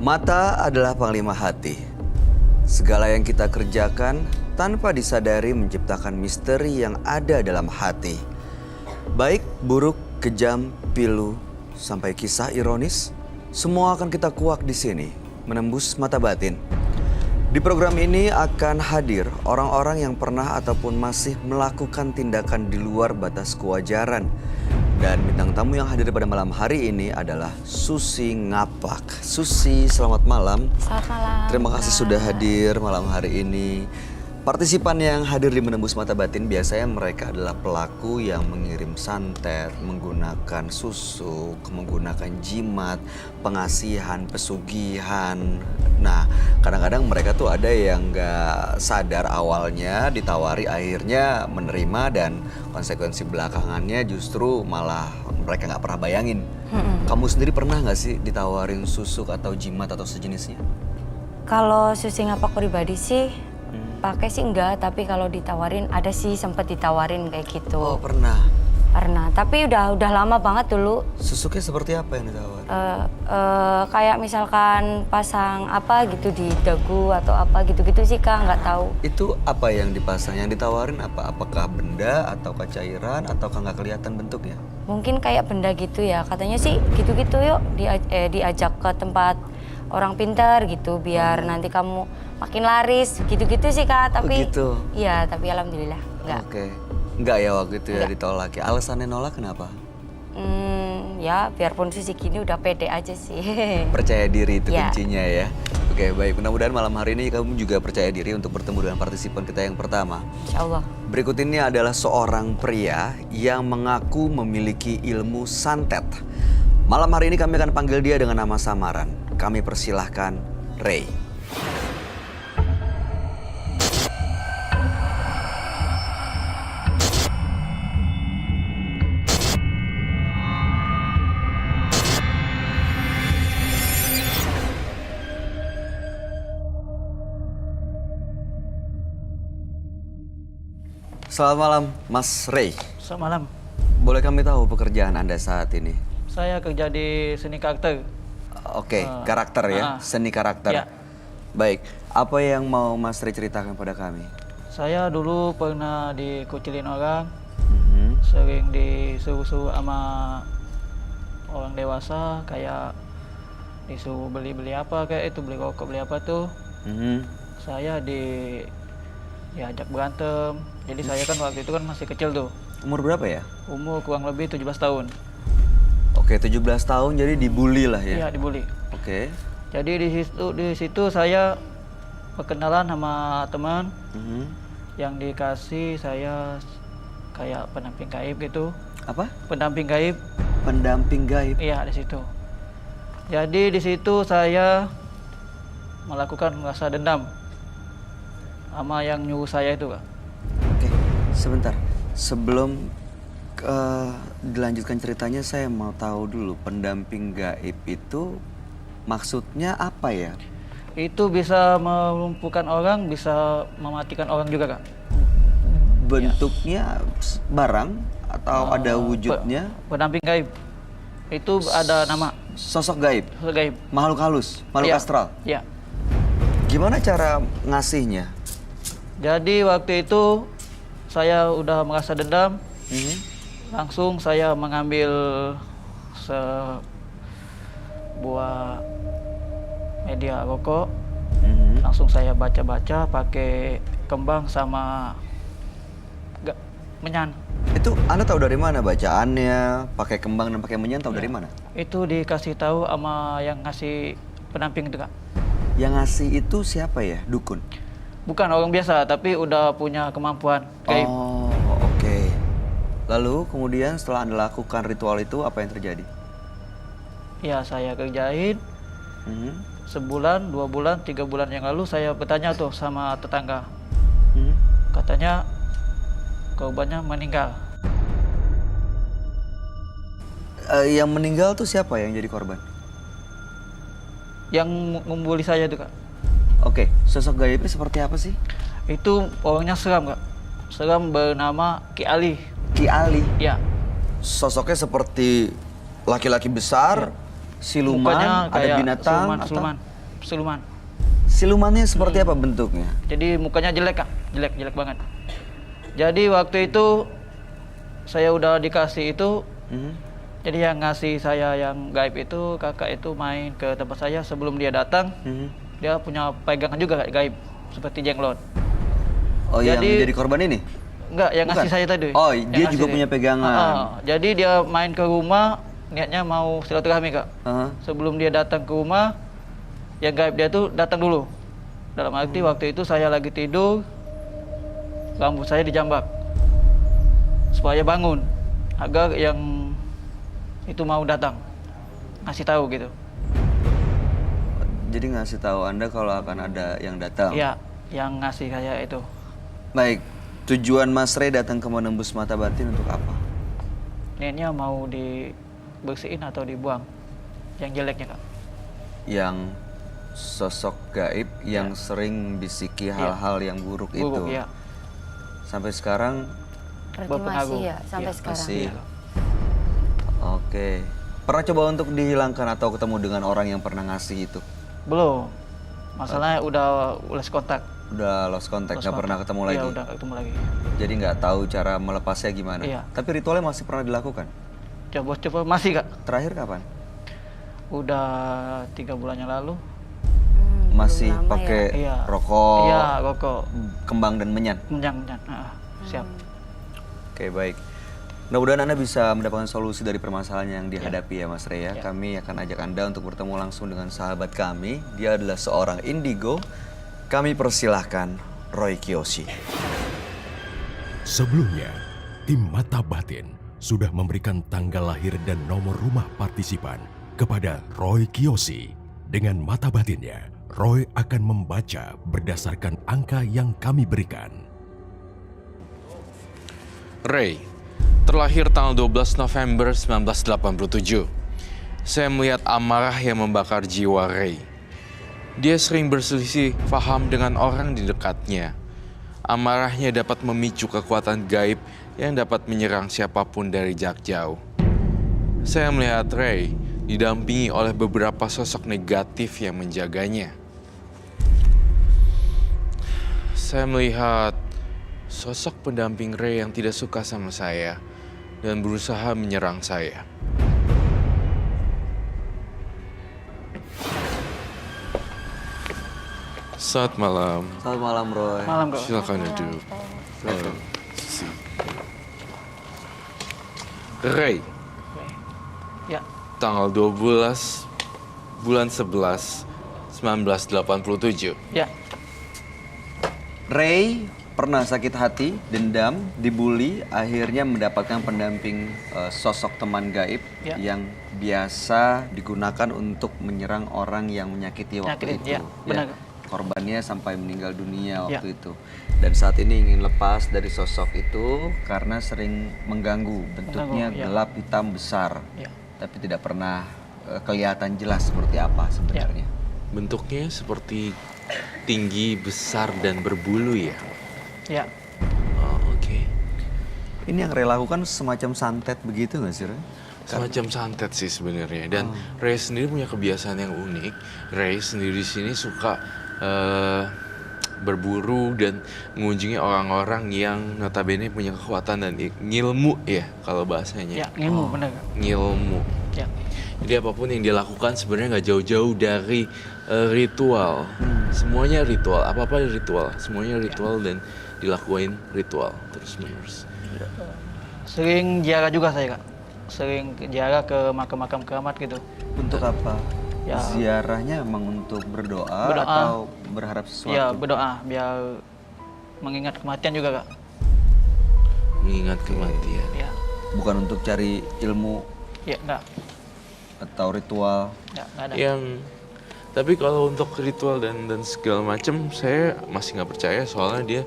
Mata adalah panglima hati. Segala yang kita kerjakan tanpa disadari menciptakan misteri yang ada dalam hati. Baik, buruk, kejam, pilu, sampai kisah ironis, semua akan kita kuak di sini, menembus mata batin. Di program ini akan hadir orang-orang yang pernah ataupun masih melakukan tindakan di luar batas kewajaran. Dan bintang tamu yang hadir pada malam hari ini adalah Susi Ngapak. Susi, selamat malam. Selamat malam. Terima kasih sudah hadir malam hari ini. Partisipan yang hadir di Menembus Mata Batin biasanya mereka adalah pelaku yang mengirim santet, menggunakan susuk, menggunakan jimat, pengasihan, pesugihan. Nah, kadang-kadang mereka tuh ada yang nggak sadar awalnya ditawari, akhirnya menerima, dan konsekuensi belakangannya justru malah mereka nggak pernah bayangin. Kamu sendiri pernah nggak sih ditawarin susuk atau jimat atau sejenisnya? Kalau Susi Ngapak pribadi sih pakai sih enggak, tapi kalau ditawarin ada sih, sempat ditawarin kayak gitu. Oh, pernah. Pernah, tapi udah lama banget dulu. Susuknya seperti apa yang ditawarin? Kayak misalkan pasang apa gitu di dagu atau apa gitu-gitu sih Kak, nggak tahu. Itu apa yang dipasang? Yang ditawarin apa? Apakah benda atau cairan atau nggak kelihatan bentuknya? Mungkin kayak benda gitu ya, katanya sih gitu-gitu yuk diajak ke tempat orang pintar gitu biar nanti kamu makin laris gitu-gitu sih Kak, tapi gitu. Iya, tapi alhamdulillah enggak. Oke. Enggak ya waktu itu ya ditolak ya. Alasannya nolak kenapa? Ya biarpun Susi gini udah pede aja sih. Percaya diri itu Ya. kuncinya ya. Oke, baik. Mudah-mudahan malam hari ini kamu juga percaya diri untuk bertemu dengan partisipan kita yang pertama. Insya Allah. Berikut ini adalah seorang pria yang mengaku memiliki ilmu santet. Malam hari ini kami akan panggil dia dengan nama samaran. Kami persilahkan Ray. Selamat malam, Mas Ray. Selamat malam. Boleh kami tahu pekerjaan Anda saat ini? Saya kerja di seni karakter. Oke, karakter ya, seni karakter. Ya. Baik, apa yang mau Mas Ray ceritakan pada kami? Saya dulu pernah dikucilin orang, sering disuruh-suruh sama orang dewasa, kayak disuruh beli-beli apa, kayak itu beli rokok, beli apa tuh. Saya diajak berantem. Jadi saya kan waktu itu kan masih kecil tuh. Umur berapa ya? Umur kurang lebih 17 tahun. Oke, 17 tahun jadi dibully lah ya? Iya, dibully. Oke. Jadi di situ saya perkenalan sama teman yang dikasih saya kayak pendamping gaib gitu. Apa? Pendamping gaib. Pendamping gaib? Iya, di situ. Jadi di situ saya melakukan rasa dendam sama yang nyuruh saya itu, Kak. Oke, sebentar. Sebelum dilanjutkan ceritanya, saya mau tahu dulu pendamping gaib itu maksudnya apa ya? Itu bisa melumpuhkan orang, bisa mematikan orang juga, Kak. Bentuknya barang atau ada wujudnya? Pendamping gaib. Itu ada nama. Sosok gaib? Sosok gaib. Makhluk halus? Makhluk astral? Iya. Gimana cara ngasihnya? Jadi waktu itu saya udah merasa dendam. Langsung saya mengambil sebuah media rokok. Langsung saya baca-baca pakai kembang sama menyan. Itu Anda tahu dari mana bacaannya? Pakai kembang dan pakai menyan tahu dari mana? Itu dikasih tahu sama yang ngasih pendamping itu, Kak. Yang ngasih itu siapa ya? Dukun? Bukan orang biasa, tapi udah punya kemampuan gaib. Oh, oke. Lalu kemudian setelah Anda lakukan ritual itu, apa yang terjadi? Ya, saya kerjain. Sebulan, 2 bulan, 3 bulan yang lalu saya bertanya tuh sama tetangga. Katanya korbannya meninggal. Yang meninggal tuh siapa yang jadi korban? Yang membuli saya itu, Kak. Oke, sosok gaibnya seperti apa sih? Itu orangnya seram, Kak. Seram, bernama Ki Ali. Ki Ali? Ya. Sosoknya seperti laki-laki besar, siluman, Mukanya ada kayak binatang, siluman. siluman. Silumannya seperti apa bentuknya? Jadi mukanya jelek Kak, jelek banget. Jadi waktu itu saya udah dikasih itu, jadi yang ngasih saya yang gaib itu kakak itu main ke tempat saya sebelum dia datang. Dia punya pegangan juga gaib seperti jenglot. Oh, yang jadi korban ini? Enggak, yang Bukan? ngasih saya tadi. Oh, Yang dia ngasih juga saya. punya pegangan. Jadi dia main ke rumah, niatnya mau silaturahmi Kak. Sebelum dia datang ke rumah, yang gaib dia tuh datang dulu. Dalam arti waktu itu saya lagi tidur, rambut saya dijambak supaya bangun agar yang itu mau datang, ngasih tahu gitu. Jadi ngasih tahu Anda kalau akan ada yang datang? Iya, yang ngasih saya itu. Baik, tujuan Mas Ray datang ke Menembus Mata Batin untuk apa? Niatnya mau dibersihin atau dibuang yang jeleknya Kak. Yang sosok gaib yang sering bisiki hal-hal yang buruk itu. Iya. Sampai sekarang Berarti berpengaruh. masih ya sampai Iya, sekarang. masih. Iya. Oke. Pernah coba untuk dihilangkan atau ketemu dengan orang yang pernah ngasih itu? Belum. Masalahnya udah lost kontak. Udah lost contact, nggak pernah ketemu lagi? Iya, udah ketemu lagi. Jadi nggak tahu cara melepasnya gimana? Iya. Tapi ritualnya masih pernah dilakukan? Coba masih Kak. Terakhir kapan? Udah 3 bulan yang lalu. Masih lama pakai Iya. rokok, Iya, rokok. kembang dan menyan? Menyan. Siap. Oke, baik. Mudah-mudahan Anda bisa mendapatkan solusi dari permasalahan yang dihadapi ya Mas Ray ya. Kami akan ajak Anda untuk bertemu langsung dengan sahabat kami. Dia adalah seorang indigo. Kami persilahkan Roy Kiyoshi. Sebelumnya, tim Mata Batin sudah memberikan tanggal lahir dan nomor rumah partisipan kepada Roy Kiyoshi. Dengan mata batinnya, Roy akan membaca berdasarkan angka yang kami berikan. Ray, terlahir tanggal 12 November 1987. Saya melihat amarah yang membakar jiwa Ray. Dia sering berselisih paham dengan orang di dekatnya. Amarahnya dapat memicu kekuatan gaib yang dapat menyerang siapapun dari jarak jauh. Saya melihat Ray didampingi oleh beberapa sosok negatif yang menjaganya. Saya melihat sosok pendamping Ray yang tidak suka sama saya dan berusaha menyerang saya. Selamat malam. Selamat malam Roy. Malam Kak. Silakan duduk. Ray, Ya. tanggal 12 bulan 11 1987. Ya. Ray pernah sakit hati, dendam, dibully, akhirnya mendapatkan pendamping sosok teman gaib Ya. yang biasa digunakan untuk menyerang orang yang menyakiti waktu Nyakitin, itu. ya, benar. Korbannya sampai meninggal dunia waktu Ya. itu. Dan saat ini ingin lepas dari sosok itu karena sering mengganggu. Bentuknya ya. gelap, hitam, besar. Ya. Tapi tidak pernah kelihatan jelas seperti apa sebenarnya. Bentuknya seperti tinggi, besar, dan berbulu ya? Ya. Oh, oke. Ini yang Ray lakukan semacam santet begitu nggak sih Ray? Semacam santet sih sebenarnya. Dan Ray sendiri punya kebiasaan yang unik. Ray sendiri di sini suka berburu dan mengunjungi orang-orang yang notabene punya kekuatan dan ngilmu ya kalau bahasanya. Ya, ilmu benar Kak. Ngilmu. Ya. Jadi apapun yang dia lakukan sebenarnya nggak jauh-jauh dari ritual. Semuanya ritual, apa-apa ritual. Semuanya ritual dan dilakuin ritual terus-menerus. Sering ziarah juga saya Kak. Sering ziarah ke makam-makam keramat gitu. Untuk apa? Ya. Ziarahnya emang untuk berdoa, Berdoa. atau berharap sesuatu? Ya, berdoa biar mengingat kematian juga Kak. Mengingat kematian. Ya. Bukan untuk cari ilmu Ya, enggak. atau ritual? Enggak ada. Tapi kalau untuk ritual dan segala macam saya masih nggak percaya soalnya dia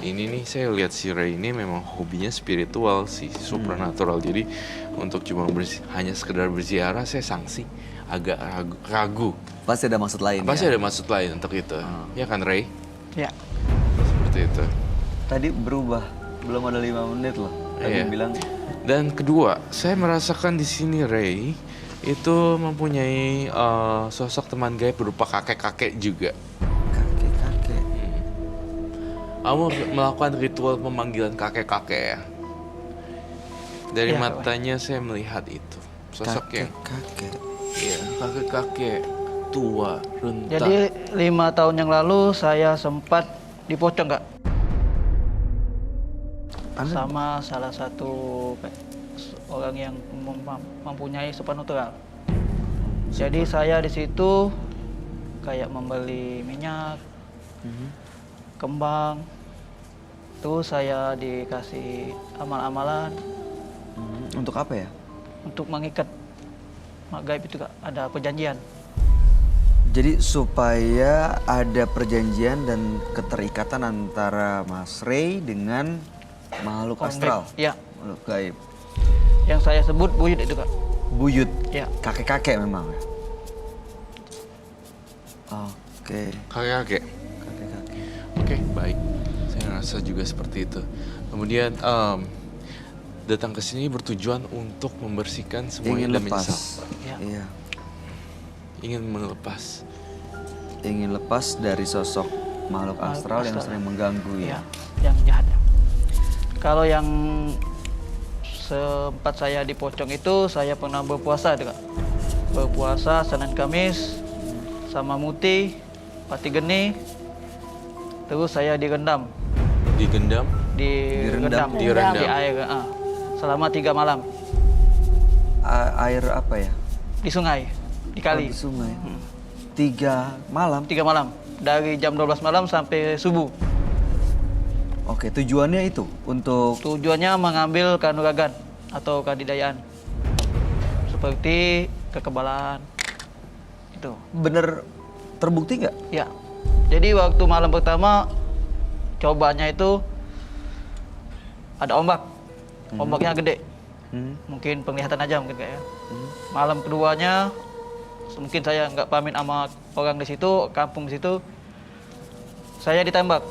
ini nih saya lihat si Ray ini memang hobinya spiritual sih, supernatural. Jadi untuk cuma hanya sekedar berziarah saya sanksi agak ragu. Pasti ada maksud lain Pasti ya? ada maksud lain untuk itu. Ya kan Ray? Ya. Seperti itu. Tadi berubah, belum ada 5 menit loh. Tadi Iya. bilang Dan kedua, saya merasakan di sini Ray itu mempunyai sosok teman gaib berupa kakek-kakek juga. Kakek-kakek. Kamu melakukan ritual pemanggilan kakek-kakek ya? Dari Iya, matanya saya melihat itu. Sosok yang Kakek-kakek. iya, kakek-kakek tua, renta. Jadi 5 tahun yang lalu saya sempat dipocong Kak. Sama salah satu orang yang mempunyai supernatural. Jadi saya di situ kayak membeli minyak, kembang, terus saya dikasih amal-amalan Untuk apa ya? untuk mengikat mak gaib itu Kak. Ada perjanjian. Jadi supaya ada perjanjian dan keterikatan antara Mas Ray dengan makhluk Orang astral. gaib. Ya, Makhluk gaib. yang saya sebut buyut itu Kak. Buyut. Ya. Kakek-kakek memang. Oke. Kakek-kakek. Kakek-kakek. Oke, baik. Saya rasa juga seperti itu. Kemudian datang ke sini bertujuan untuk membersihkan semua Ingin yang lepas. menyesal. Ya. Iya. Ingin melepas. Ingin lepas dari sosok makhluk astral yang astral. sering mengganggu Ya, ya. yang jahat. Kalau yang sempat saya dipocong itu, saya pernah berpuasa itu Kak. Berpuasa Senin Kamis sama Muti, Pati Geni. Terus saya direndam, Digendam. Direndam. Direndam. di air selama 3 malam Air apa ya? di sungai, di Oh, kali. di sungai. 3 malam. 3 malam dari jam 12 malam sampai subuh. Oke, tujuannya itu untuk Tujuannya mengambil kanuragan atau kadidayaan, seperti kekebalan. Itu. bener terbukti nggak? Ya. Jadi waktu malam pertama cobanya itu ada ombak. Ombaknya gede. Mungkin penglihatan aja mungkin kayak ya. Malam keduanya mungkin saya nggak pamit sama orang di situ, kampung di situ. Saya ditembak.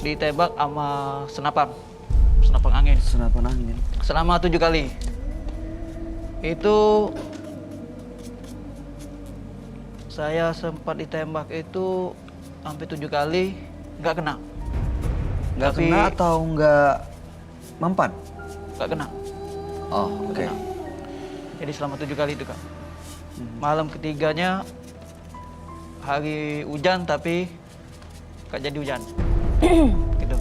Ditembak sama senapang angin. Senapan angin. Selama 7 kali. Itu saya sempat ditembak itu hampir 7 kali, nggak kena. Nggak Tapi- kena atau nggak mempan? Nggak kena. Oh, Nggak oke. kena. Jadi selama 7 kali itu Kak. Malam ketiganya hari hujan tapi nggak jadi hujan. Gitu.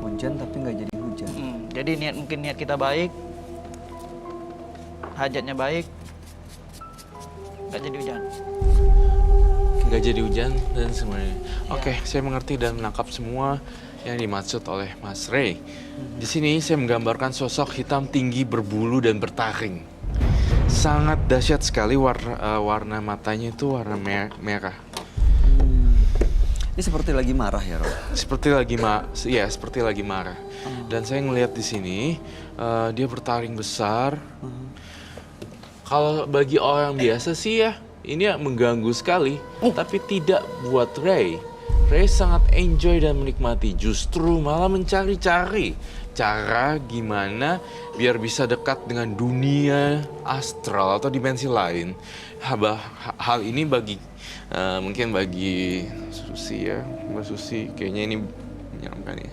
Hujan tapi nggak jadi hujan. Jadi mungkin niat kita baik, hajatnya baik, nggak jadi hujan. Nggak jadi hujan dan semuanya. Oke, saya mengerti dan menangkap semua yang dimaksud oleh Mas Ray. Di sini saya menggambarkan sosok hitam tinggi berbulu dan bertaring. Sangat dahsyat sekali warna matanya itu warna merah. Ini seperti lagi marah ya, Rob? Seperti lagi marah. Dan saya ngelihat di sini dia bertaring besar. Kalau bagi orang biasa sih ya ini ya mengganggu sekali, tapi tidak buat Ray. Ray sangat enjoy dan menikmati, justru malah mencari-cari cara gimana biar bisa dekat dengan dunia astral atau dimensi lain. Hal ini mungkin bagi Susi ya, Mbak Susi kayaknya ini menyeramkan ya,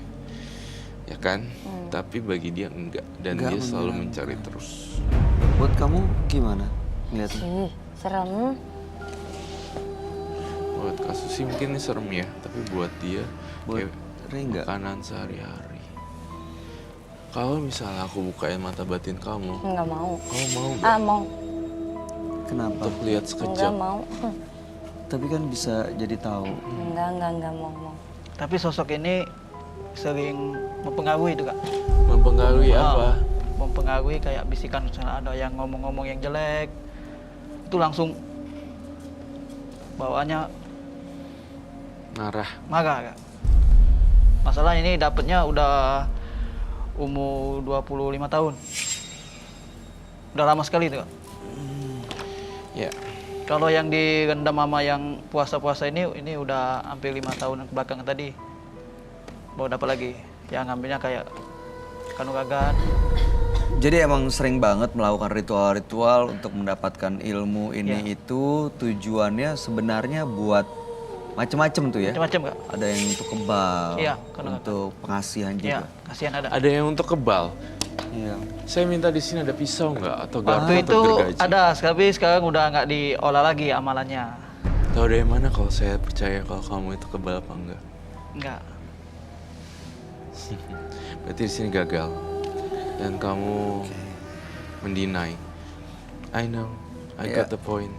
ya kan? Tapi bagi dia enggak, dan Enggak dia selalu menyeramkan. mencari terus. Buat kamu gimana ngeliatnya? Serem. Buat Kak Susi mungkin ini serem ya, tapi buat dia Buat kayak Ray enggak? makanan sehari-hari. Kalau misalnya aku bukain mata batin kamu, Nggak mau. kamu mau nggak Mau. Kenapa? untuk lihat Nggak sekejap? mau. Tapi kan bisa jadi tahu. Nggak mau. Tapi sosok ini sering mempengaruhi itu Kak. Mempengaruhi apa? Mempengaruhi kayak bisikan, misalnya ada yang ngomong-ngomong yang jelek, itu langsung bawaannya Marah. marah Kak. Masalah ini dapetnya udah umur 25 tahun. Udah lama sekali itu Kak. Ya. Kalau yang direndam sama yang puasa-puasa ini udah hampir 5 tahun ke belakang tadi. Baru dapat lagi. Yang ngambilnya kayak kanuragan, Jadi emang sering banget melakukan ritual-ritual untuk mendapatkan ilmu ini itu tujuannya sebenarnya buat macem-macem tuh ya? Macam-macam Kak. Ada yang untuk kebal, Iya, kadang-kadang. untuk pengasihan Iya, juga. kasihan ada. Ada yang untuk kebal. Iya. Saya minta di sini ada pisau nggak atau garpu Waktu atau itu gergaji? ada, tapi sekarang udah nggak diolah lagi amalannya. Tahu dari mana kalau saya percaya kalau kamu itu kebal apa enggak? Enggak. Berarti di sini gagal dan kamu mendinai. I know, I got Iya. the point.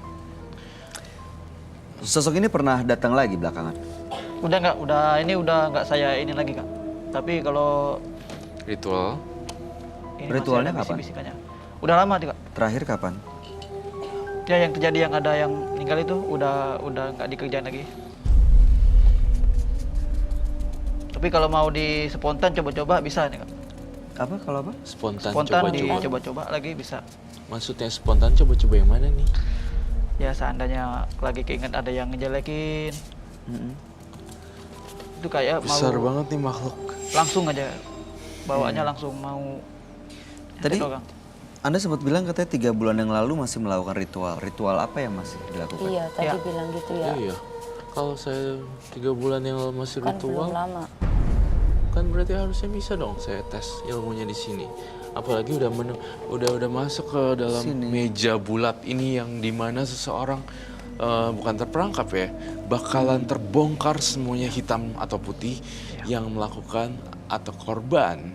Sosok ini pernah datang lagi belakangan? Udah nggak saya ini lagi Kak. Tapi kalau Ritual. ini Ritualnya masih ada kapan? bisik-bisikannya. Udah lama Kak. Terakhir kapan? Ya yang terjadi yang ada yang meninggal itu udah nggak dikerjain lagi. Tapi kalau mau di spontan coba-coba bisa nih Kak. Apa kalau apa? Spontan Spontan coba-coba. dicoba-coba lagi bisa. Maksudnya spontan coba-coba yang mana nih? Ya seandainya lagi keinget ada yang ngejelekin, Mm-mm. itu kayak Besar mau banget nih makhluk. langsung aja bawaannya langsung mau. Tadi nyetek orang. Anda sempat bilang katanya 3 bulan yang lalu masih melakukan ritual. Ritual apa yang masih dilakukan? Iya, tadi Ya. bilang gitu ya. Iya. Kalau saya 3 bulan yang lalu masih Kan ritual, belum lama. kan berarti harusnya bisa dong saya tes ilmunya di sini. Apalagi udah masuk ke dalam Sini. meja bulat ini yang dimana seseorang bukan terperangkap ya, bakalan terbongkar semuanya hitam atau putih yang melakukan atau korban.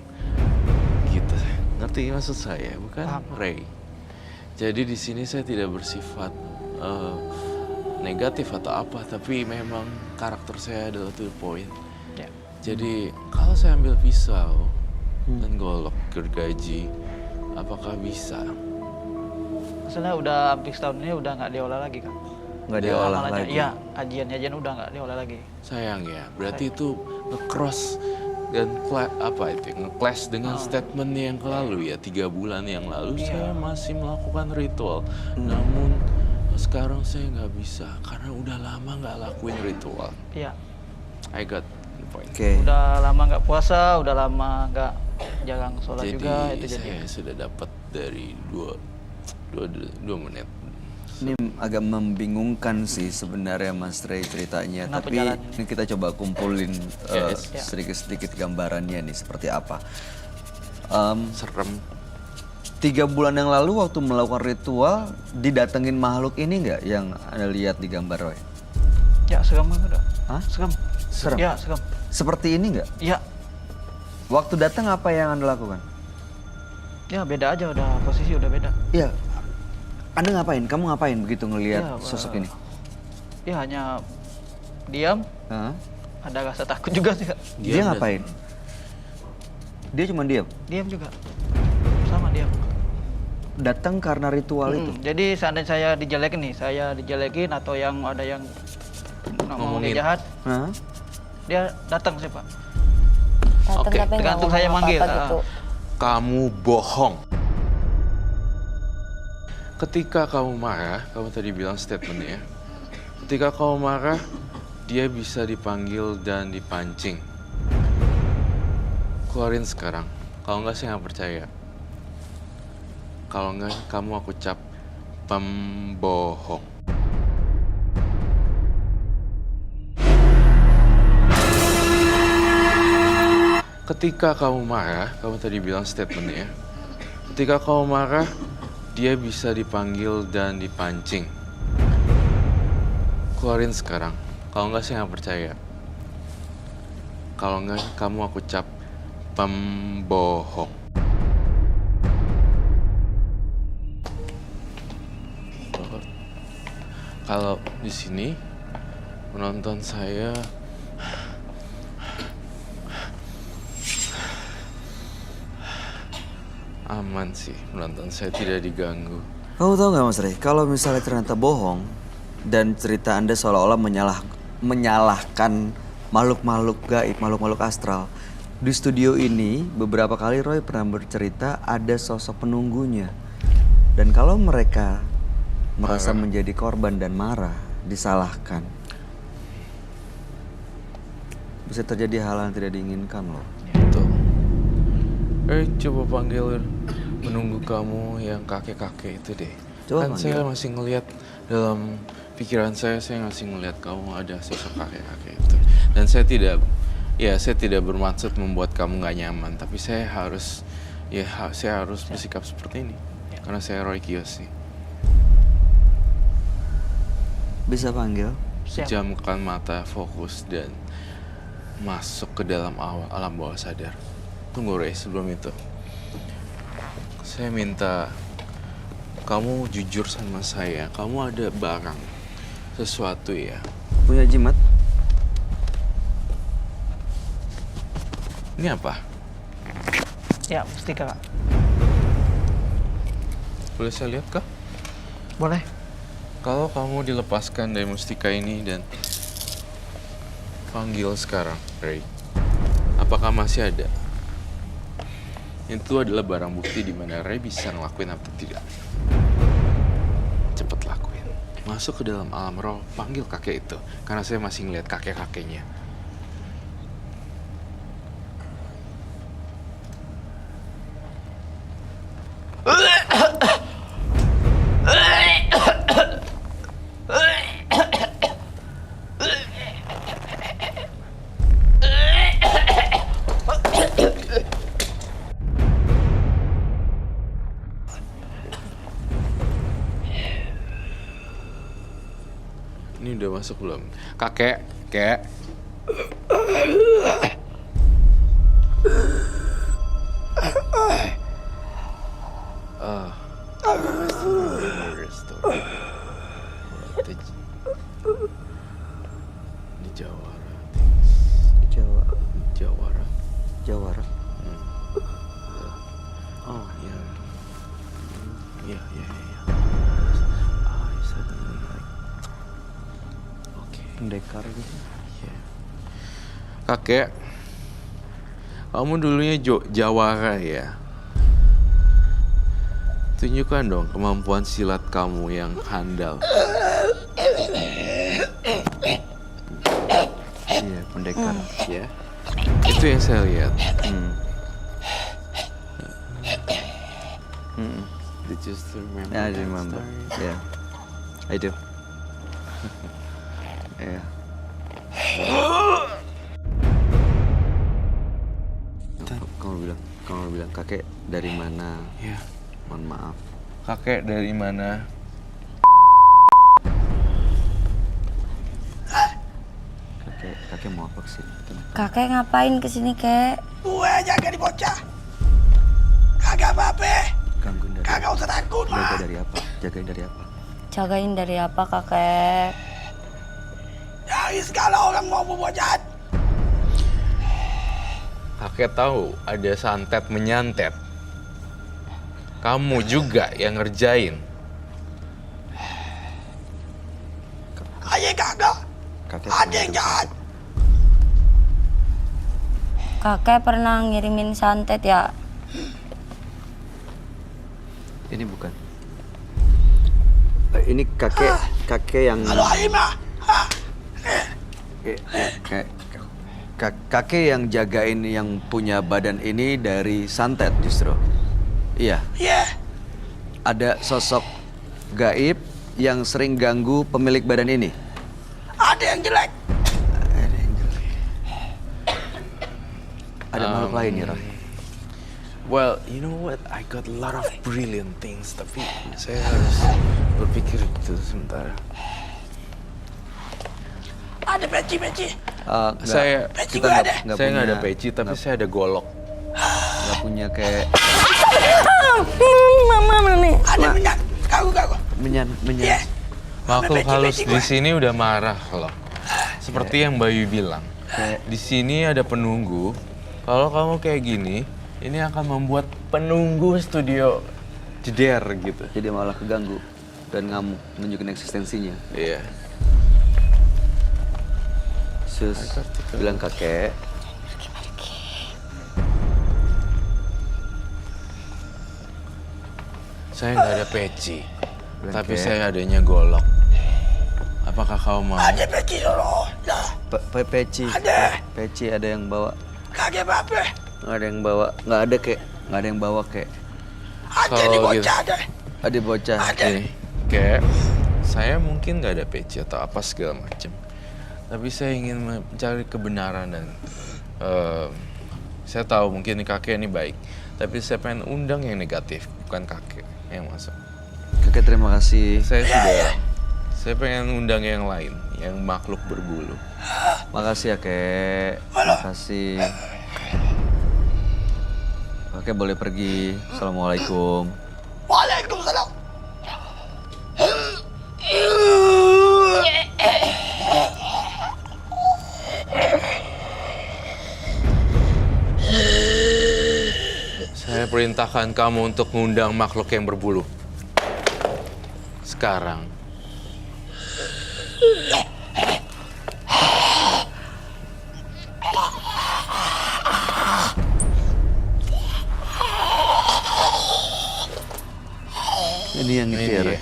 Gitu. Ngerti maksud saya, bukan? Paham. Ray. Jadi di sini saya tidak bersifat negatif atau apa, tapi memang karakter saya adalah to the point. Ya. Jadi kalau saya ambil pisau dan golok gergaji, apakah bisa? Maksudnya udah hampir setahun ini udah nggak diolah lagi Kak. Nggak diolah Amalannya, lagi? Iya, ajian udah nggak diolah lagi. Sayang ya, berarti itu nge-cross dan nge-clash dengan statement yang lalu ya, 3 bulan yang lalu saya masih melakukan ritual. Namun sekarang saya nggak bisa karena udah lama nggak lakuin ritual. Iya. I got the point. Oke. Udah lama nggak puasa, udah lama nggak jarang sholat Jadi juga itu jadi. saya sudah dapat dari 2 menit. Ini agak membingungkan sih sebenarnya Mas Ray ceritanya. Kenapa Tapi jalannya? ini kita coba kumpulin Yes. sedikit-sedikit gambarannya nih seperti apa. Serem. 3 bulan yang lalu waktu melakukan ritual didatengin makhluk ini nggak yang Anda lihat di gambar Roy? Ya seram banget udah. Hah? Seram. Serem? Ya seram. Seperti ini nggak? Ya. Waktu datang apa yang Anda lakukan? Ya beda aja udah posisi udah beda. Iya. Anda ngapain? Kamu ngapain begitu ngelihat Ya, sosok ini? Ya hanya diam, Hah? ada rasa takut juga sih Kak. Dia ngapain? Dia cuma diam. Diam juga. Sama diam. Datang karena ritual itu. Jadi seandainya saya dijelekin atau yang ada yang ngomong Ngomongin. dia jahat, Hah? dia datang sih Pak. Datang Oke, tapi nggak tergantung ngomong saya manggil, apa-apa gitu. Kamu bohong. Ketika kamu marah, kamu tadi bilang statementnya, ketika kamu marah, dia bisa dipanggil dan dipancing. Keluarin sekarang. Kalau nggak saya nggak percaya. Kalau nggak, kamu aku cap pembohong. Ketika kamu marah, kamu tadi bilang statementnya, ketika kamu marah, dia bisa dipanggil dan dipancing. Keluarin sekarang. Kalau nggak saya nggak percaya. Kalau nggak, kamu aku cap pembohong. Kalau di sini menonton saya aman sih, menonton saya tidak diganggu. Kamu tahu nggak Mas Ray? Kalau misalnya ternyata bohong dan cerita Anda seolah-olah menyalahkan makhluk-makhluk gaib, makhluk-makhluk astral. Di studio ini beberapa kali Roy pernah bercerita ada sosok penunggunya. Dan kalau mereka merasa menjadi korban dan marah, disalahkan, bisa terjadi hal yang tidak diinginkan loh. Tuh. Coba panggil penunggu kamu yang kakek-kakek itu deh. Coba Kan panggil. saya masih ngelihat dalam pikiran saya masih ngelihat kamu ada sosok kakek-kakek itu. Dan saya tidak bermaksud membuat kamu nggak nyaman, tapi saya harus bersikap seperti ini. Karena saya Roy Kiyoshi. Bisa panggil? Siap. Pejamkan mata, fokus, dan masuk ke dalam alam bawah sadar. Tunggu Ray, sebelum itu. Saya minta kamu jujur sama saya. Kamu ada barang, sesuatu ya. Punya jimat? Ini apa? Ya, mustika Kak. Boleh saya lihat kah? Boleh. Kalau kamu dilepaskan dari mustika ini dan panggil sekarang, Ray. Apakah masih ada? Itu adalah barang bukti di mana Ray bisa ngelakuin apa tidak. Cepet lakuin. Masuk ke dalam alam roh, panggil kakek itu. Karena saya masih ngeliat kakek-kakeknya. Ini udah masuk belum? Kakek, kek. Di Jawara. Jawa. Jawara. Jawara. Oh, ya. Iya. Suddenly like. Oke. Pendekar gitu. Iya. Kakek, kamu dulunya Jawara ya? Tunjukkan dong kemampuan silat kamu yang handal. Iya, pendekar. Ya, itu yang saya lihat. Did you still remember? Yeah, I that remember. story? Yeah, I do. Yeah. Kamu bilang kakek dari mana? Ya, Mohon maaf. kakek dari mana? Kakek mau apa sih? Kakek ngapain kesini, kek? Gue jaga di bocah. Kagak apa-apa. Gangguin dari Kagak usah takut, Jaga mah. dari apa? Jagain dari apa? Jagain dari apa, kakek? Dari segala orang mau berbuat jahat. Kakek tahu ada santet menyantet. Kamu juga yang ngerjain. Ayo kagak. Kakek Ada yang jahat. Kakek pernah ngirimin santet ya? Ini bukan. Ini kakek yang Halo Aima. kakek yang jagain yang punya badan ini dari santet justru. Iya. Iya. Ada sosok gaib yang sering ganggu pemilik badan ini. Ada yang jelek. Ada makhluk lain ya, Roy? Well, you know what? I got a lot of brilliant things, tapi saya harus berpikir itu sebentar. Ada peci-peci. Saya Peci kita gue ada. saya nggak ada peci, tapi saya ada golok. nggak punya kayak Ada minyak. Kagak. menyan. Iya. Makhluk Peci-peci halus di gue. sini udah marah loh. Seperti yang Bayu bilang. Di sini ada penunggu. Kalau kamu kayak gini, ini akan membuat penunggu studio jeder gitu. Jadi malah keganggu dan ngamuk nunjukin eksistensinya. Iya. Sus bilang kakek. Saya nggak ada peci, tapi Kakek. saya adanya golok. Apakah kau mau? Ada peci dulu. Lah. Peci. Ada. Peci ada yang bawa. Kagak apa-apa. Nggak ada yang bawa. Nggak ada kek. Nggak ada yang bawa kek. Ada nih Kalau gitu. bocah deh. Adik bocah. Ini kayak saya mungkin nggak ada peci atau apa segala macam, tapi saya ingin mencari kebenaran dan saya tahu mungkin kakek ini baik, tapi saya pengen undang yang negatif, bukan kakek yang masuk. Kakek terima kasih. Saya pengen undang yang lain, yang makhluk berbulu. Makasih ya, Kek. Makasih. Oke, boleh pergi. Assalamualaikum. Waalaikumsalam. Saya perintahkan kamu untuk mengundang makhluk yang berbulu. Sekarang. Ini yang itu ya, Ini Ray? ya.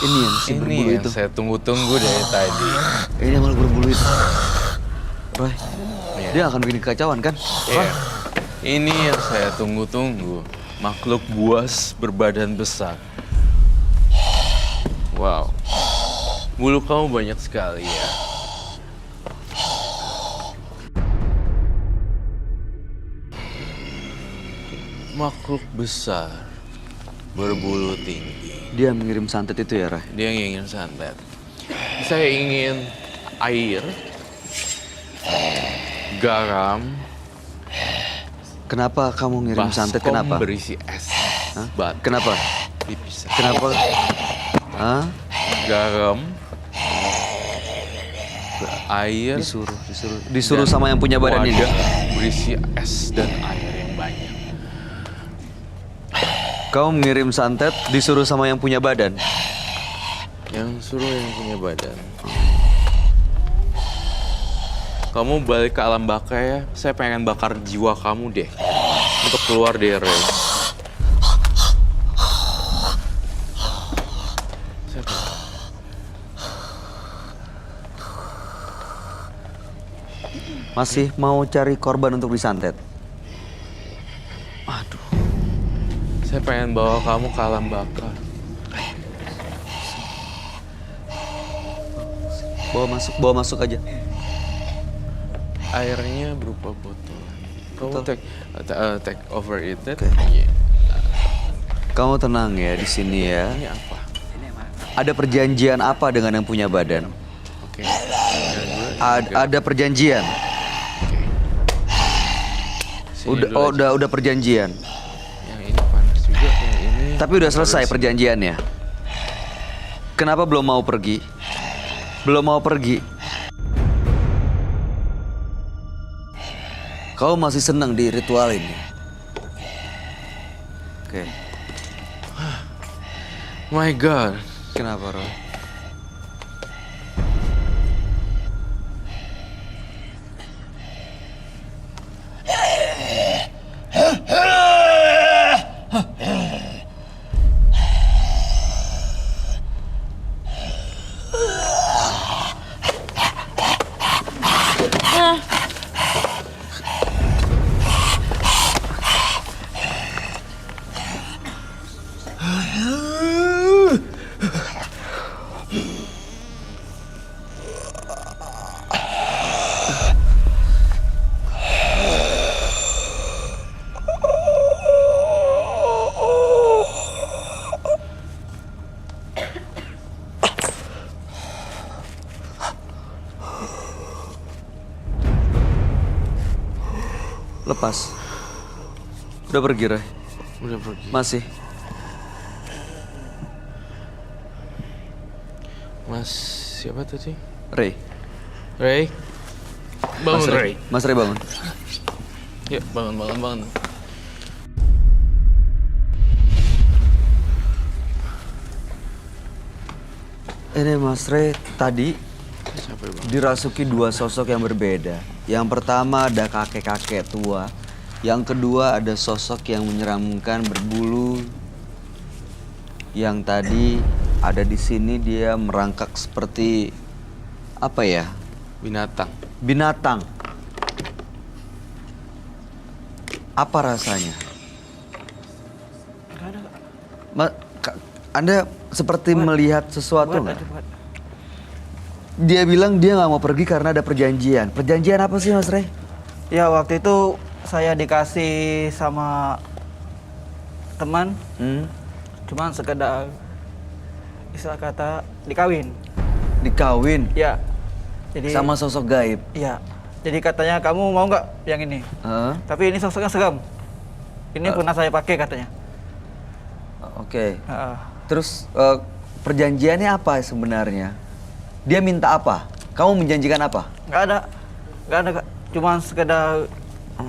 Ini yang si Ini berbulu yang itu. saya tunggu-tunggu dari tadi. Ini yang makhluk berbulu itu. Roy, Iya. dia akan bikin kekacauan kan? Iya. Ini yang saya tunggu-tunggu. Makhluk buas berbadan besar. Wow. Bulu kamu banyak sekali ya. Makhluk besar berbulu tinggi. Dia mengirim santet itu ya, Ray? Dia yang ingin santet. Saya ingin air, garam, Kenapa kamu ngirim santet? baskom Kenapa? berisi es. Hah? Batu. Kenapa? Dipisah. Kenapa? Hah? Garam, air, Disuruh sama yang punya badan ini. wadah berisi es dan air yang banyak. Kamu mengirim santet disuruh sama yang punya badan. Yang suruh yang punya badan. Kamu balik ke alam baka ya. Saya pengen bakar jiwa kamu deh. Untuk keluar dari Ray. Siapa? Masih mau cari korban untuk disantet? Aduh. Saya pengen bawa kamu ke alam baka. Bawa masuk aja. Airnya berupa botol. Kamu take over it. Oke. Iya. Kamu tenang ya di sini ya. Ini apa? Ada perjanjian apa dengan yang punya badan? Oke. Ada perjanjian. Sini dulu aja. Udah perjanjian. Yang ini panas juga. Yang ini. Tapi udah selesai perjanjiannya. Kenapa belum mau pergi? Belum mau pergi. Kau masih senang di ritual ini? Oke. My God. Kenapa, Roy? Lepas. Udah pergi, Ray? Udah pergi. Masih? Mas siapa tadi? Ray? Ray. Bangun Mas Ray. Mas Ray bangun. Yuk bangun. Ini Mas Ray tadi Siapa bang? dirasuki dua sosok yang berbeda. Yang pertama ada kakek-kakek tua. Yang kedua ada sosok yang menyeramkan berbulu. Yang tadi ada di sini dia merangkak seperti apa ya? Binatang. Binatang. Apa rasanya? Anda seperti melihat sesuatu Buat nggak? aja, buat. Dia bilang dia nggak mau pergi karena ada perjanjian. Perjanjian apa sih Mas Rey? Ya waktu itu saya dikasih sama teman, cuman sekedar istilah kata dikawin. Dikawin Ya, jadi sama sosok gaib. ya, jadi katanya kamu mau nggak yang ini? Hah? Tapi ini sosoknya seram. Ini pernah saya pakai katanya. Oke. Heeh. Terus perjanjiannya apa sebenarnya? Dia minta apa? Kamu menjanjikan apa? Nggak ada Kak. Cuman sekedar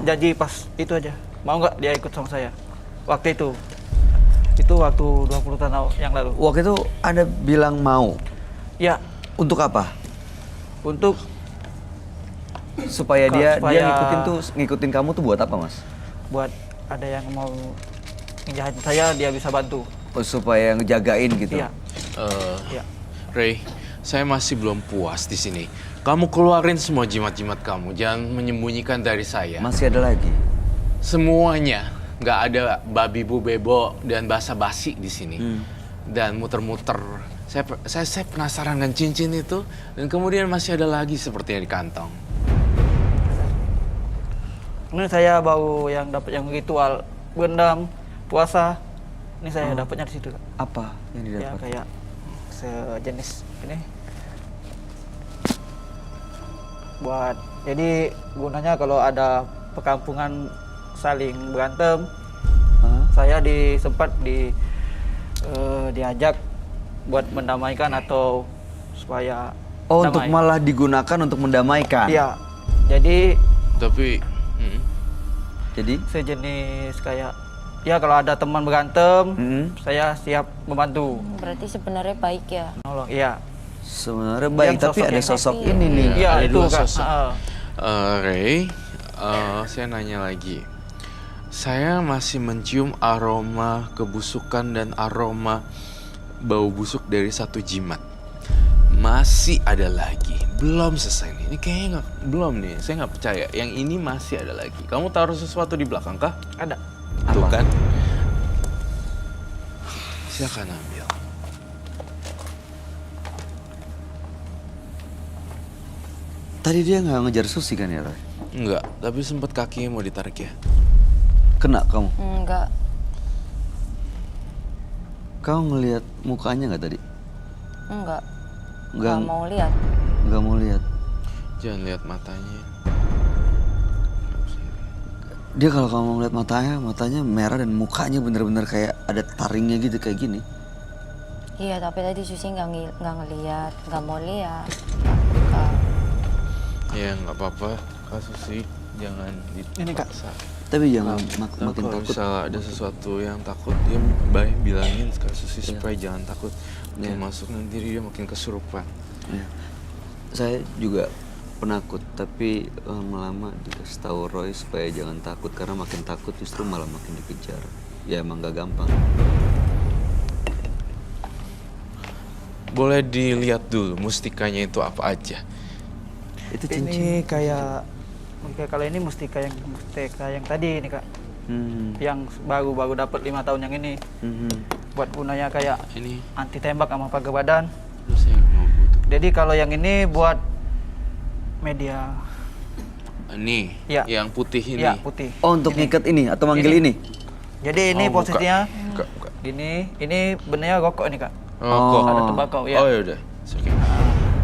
janji pas itu aja. Mau nggak dia ikut sama saya? Waktu itu waktu 20 tahun yang lalu. Waktu itu Anda bilang mau. Ya, Untuk apa? untuk Supaya dia Supaya- ngikutin kamu tuh buat apa, Mas? buat ada yang mau ngejahatin saya, dia bisa bantu. Oh, supaya ngejagain gitu. Iya. Iya. Ray, saya masih belum puas di sini. Kamu keluarin semua jimat-jimat kamu, jangan menyembunyikan dari saya. Masih ada lagi. Semuanya, nggak ada babi bu bebo dan basa-basi di sini. Dan muter-muter. Saya penasaran dengan cincin itu, dan kemudian masih ada lagi sepertinya di kantong. Ini saya baru yang dapat yang ritual berendam, puasa. Ini saya dapatnya di situ, Kak. Apa yang Ya didapat? kayak sejenis ini. Buat jadi gunanya kalau ada perkampungan saling berantem, Hah? saya sempat diajak buat mendamaikan atau supaya Oh, untuk damai. malah digunakan untuk mendamaikan. Iya. Jadi Tapi, Jadi, sejenis kayak ya kalau ada teman berantem, saya siap membantu. Berarti sebenarnya baik ya. Nolong. Iya. sebenarnya baik, Yang tapi sosok ada yang- sosok Tapi- ini nih. Iya, ada itu dua Kak. sosok. Heeh. Ray, saya nanya lagi. Saya masih mencium aroma kebusukan dan aroma bau busuk dari satu jimat. Masih ada lagi, belum selesai nih. Ini kayaknya belum nih, saya nggak percaya. Yang ini masih ada lagi. Kamu taruh sesuatu di belakang kah? Ada. Tuh Apa? kan? Silakan ambil. Tadi dia nggak ngejar Susi kan ya, Roy? Enggak, tapi sempat kakinya mau ditarik ya. Kena kamu? Enggak. Kamu ngelihat mukanya nggak tadi? Enggak. Nggak. Nggak mau lihat. Nggak mau lihat. Jangan lihat matanya. Dia kalau kamu ngeliat matanya merah dan mukanya bener-bener kayak ada taringnya gitu kayak gini. Iya, tapi tadi Susi nggak ngelihat, nggak mau lihat. Ya nggak apa-apa, Kak Susi. Jangan Ini, Kak. dipaksa. Tapi jangan makin Kalau takut. misalnya ada sesuatu yang takut, dia baik bilangin Kak Susi supaya jangan takut. Dia masuk nanti dia makin kesurupan. Ya. Saya juga penakut, tapi lama-lama dikasih tahu Roy supaya jangan takut karena makin takut justru malah makin dikejar. Ya emang gak gampang. Boleh dilihat dulu mustikanya itu apa aja. Itu Ini cincin. kayak kalau ini mustika yang tadi ini Kak. Yang baru dapat 5 tahun yang ini. Buat gunanya kayak Ini, anti tembak sama pagar badan. terus saya mau butuh. Jadi kalau yang ini buat media Ini, Ya. yang putih ini. ya putih. Oh, untuk ngikat ini atau manggil ini? Jadi ini Oh, buka. posisinya Buka. ini benarnya rokok ini Kak. Oh, Ada tembakau ya. Oh ya udah. It's okay.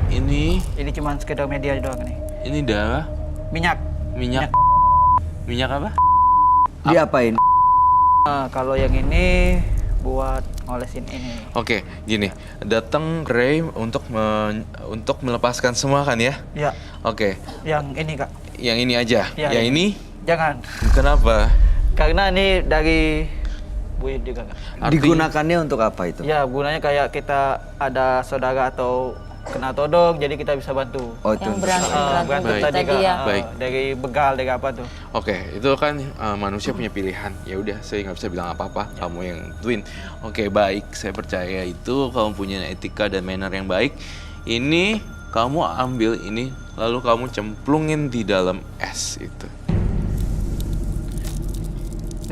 Ini cuma sekedar media doang nih. Ini darah, Minyak. minyak apa? Diapain? Nah, kalau yang ini buat ngolesin ini. Oke, gini, datang Ray untuk melepaskan semua kan ya? Ya, Oke, yang ini Kak. yang ini aja. Ya, yang ini Jangan. kenapa? Karena ini dari buyut juga Kak. Digunakannya untuk apa itu? Ya, gunanya kayak kita ada saudara atau kena todong, jadi kita bisa bantu. Oh, itu Yang untuk berantem saya. berantem Baik. tadi Kak. ya. Baik. Dari begal, dari apa tuh. Oke, itu kan manusia punya pilihan. Ya udah, saya nggak bisa bilang apa-apa. Kamu yang twin. Oke, baik. Saya percaya itu kamu punya etika dan manner yang baik. Ini kamu ambil ini, lalu kamu cemplungin di dalam es itu.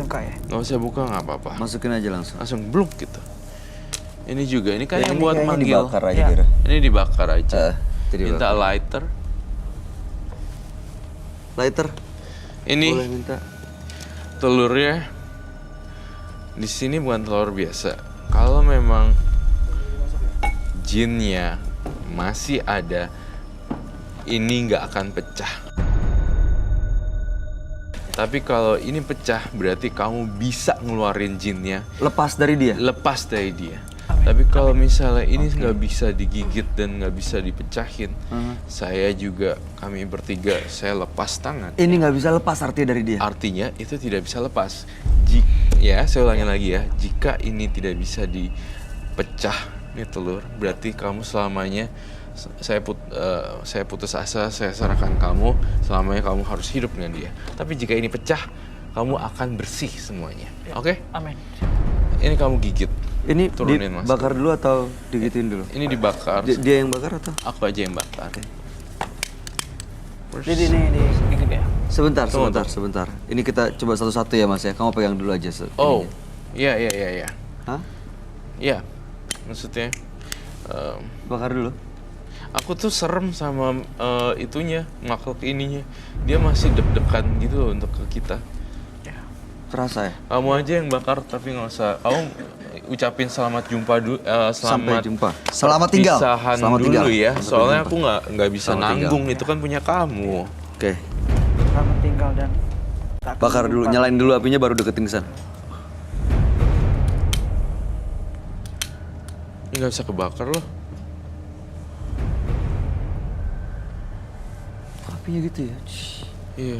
buka ya. Nggak usah buka, nggak apa-apa. Masukin aja langsung. Langsung bluk gitu. Ini juga, ini kan Ya, yang ini buat kayaknya manggil. dibakar aja Ya. Dira. Ini dibakar aja. Itu Minta dibakar. lighter. Lighter. Ini Boleh minta. telurnya di sini bukan telur biasa. Kalau memang jinnya masih ada, ini nggak akan pecah. Tapi kalau ini pecah, berarti kamu bisa ngeluarin jinnya Lepas dari dia. lepas dari dia. Tapi kalau misalnya ini nggak bisa digigit dan nggak bisa dipecahin, saya juga, kami bertiga, saya lepas tangan. Ini nggak bisa lepas artinya dari dia. Artinya itu tidak bisa lepas. Saya ulangi lagi ya, jika ini tidak bisa dipecah nih telur, berarti kamu selamanya, saya putus asa, saya serahkan kamu, selamanya kamu harus hidup dengan dia. Tapi jika ini pecah, kamu akan bersih semuanya. Oke? Amin. Ini kamu gigit. Ini Turunin, Mas. dibakar dulu atau digituin dulu? Ini dibakar. Dia yang bakar atau? Aku aja yang bakar. Ini dikit ya. Sebentar, Tunggu, sebentar. Ini kita coba satu-satu ya Mas ya. Kamu pegang dulu aja. Oh, ininya. iya. Hah? Iya, maksudnya Bakar dulu. aku tuh serem sama itunya, makhluk ininya. Dia masih deg-degan gitu loh untuk ke kita. Terasa ya? Kamu aja yang bakar, tapi nggak usah. Kamu ucapin selamat jumpa dulu. Sampai Selamat jumpa. Selamat tinggal. perpisahan Selamat dulu tinggal. ya. Sampai Soalnya jumpa. aku nggak bisa Selamat nanggung, itu kan punya kamu. Oke. Selamat tinggal dan tak Bakar dulu, lupa. nyalain dulu apinya baru deketin ke sana. Ini nggak bisa kebakar loh. Apinya gitu ya. Shh. Iya.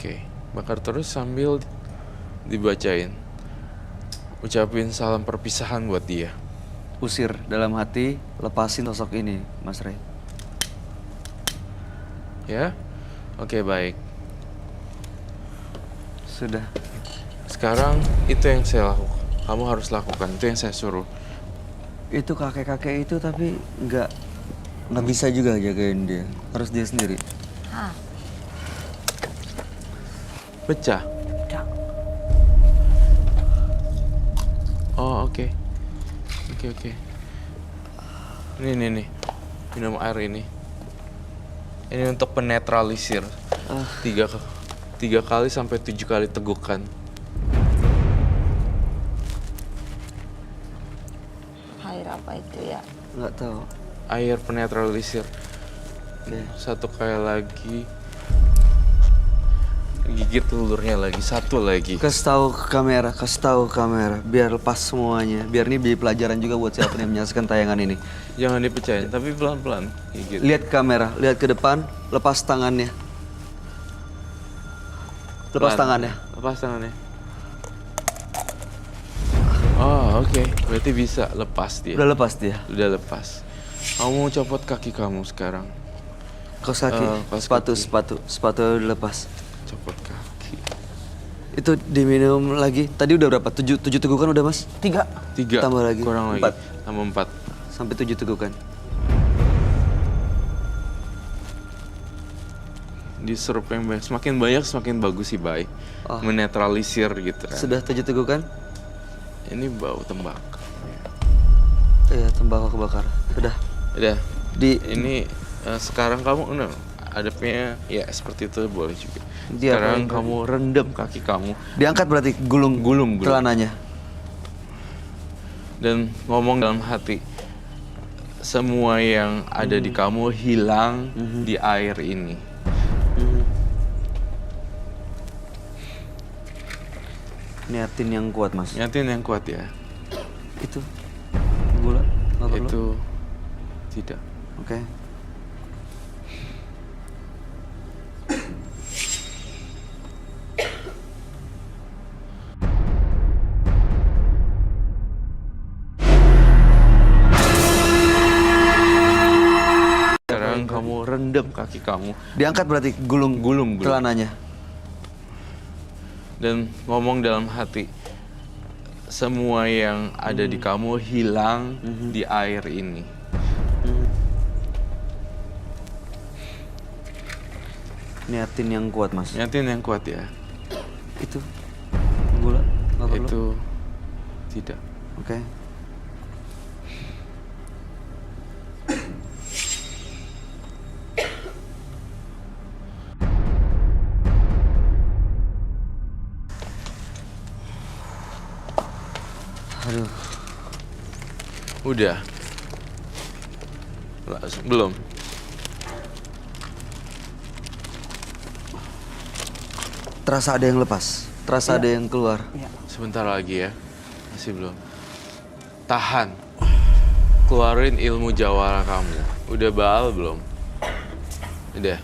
Oke, bakar terus sambil dibacain. Ucapin salam perpisahan buat dia. Usir dalam hati, lepasin sosok ini, Mas Ray. Ya? Oke, baik. Sudah. Sekarang itu yang saya lakukan. Kamu harus lakukan, itu yang saya suruh. Itu kakek-kakek itu tapi nggak bisa juga jagain dia. Harus dia sendiri. Hah. Pecah. Udah. Oh, oke. Oke. Nih. Minum air ini. Ini untuk penetralisir. 3 kali sampai 7 kali tegukan. Air apa itu ya? Nggak tahu. Air penetralisir. Oke. 1 kali lagi. Gigit telurnya lagi, 1 lagi. Kasih tahu ke kamera, biar lepas semuanya. Biar ini jadi pelajaran juga buat siapa yang menyaksikan tayangan ini. Jangan dipecahin, tapi pelan-pelan gigit. Lihat ke kamera, lihat ke depan, lepas tangannya. Lepas Pelan. tangannya. Lepas tangannya. Oh, oke. Berarti bisa lepas dia. Udah lepas dia. Udah lepas. Kamu copot kaki kamu sekarang. Kaos kaki, kaos sepatu udah lepas. Copot kaki. Itu diminum lagi. Tadi udah berapa? 7 tegukan udah, Mas? 3. 3. Tambah lagi. Kurang 4. lagi. Tambah 4. Sampai 7 tegukan. Diserap yang banyak. Semakin banyak semakin bagus sih, Bay. Oh. Menetralisir gitu kan. Sudah 7 tegukan? Ini bau tembakau. Iya, tembakau kebakar. Udah. Udah. Ini Sekarang kamu adabnya ya seperti itu boleh juga. Dia Sekarang apa? kamu rendam kaki kamu diangkat berarti gulung celananya. dan ngomong dalam hati, semua yang ada di kamu hilang di air ini. Niatin yang kuat, Mas. Nyatin yang kuat ya. Itu gula nggak perlu. Itu tidak. Oke. Sekarang kamu rendam kaki kamu Diangkat berarti gulung Gulung. celananya. dan ngomong dalam hati, semua yang ada di kamu hilang di air ini. Niatin yang kuat, Mas. Niatin yang kuat ya. Itu gula nggak perlu. Itu tidak. Oke. Aduh, Udah. Belum. terasa ada yang lepas, terasa ada yang keluar. Sebentar lagi ya. Masih belum. Tahan. Keluarin ilmu jawara kamu. Udah baal belum? Udah.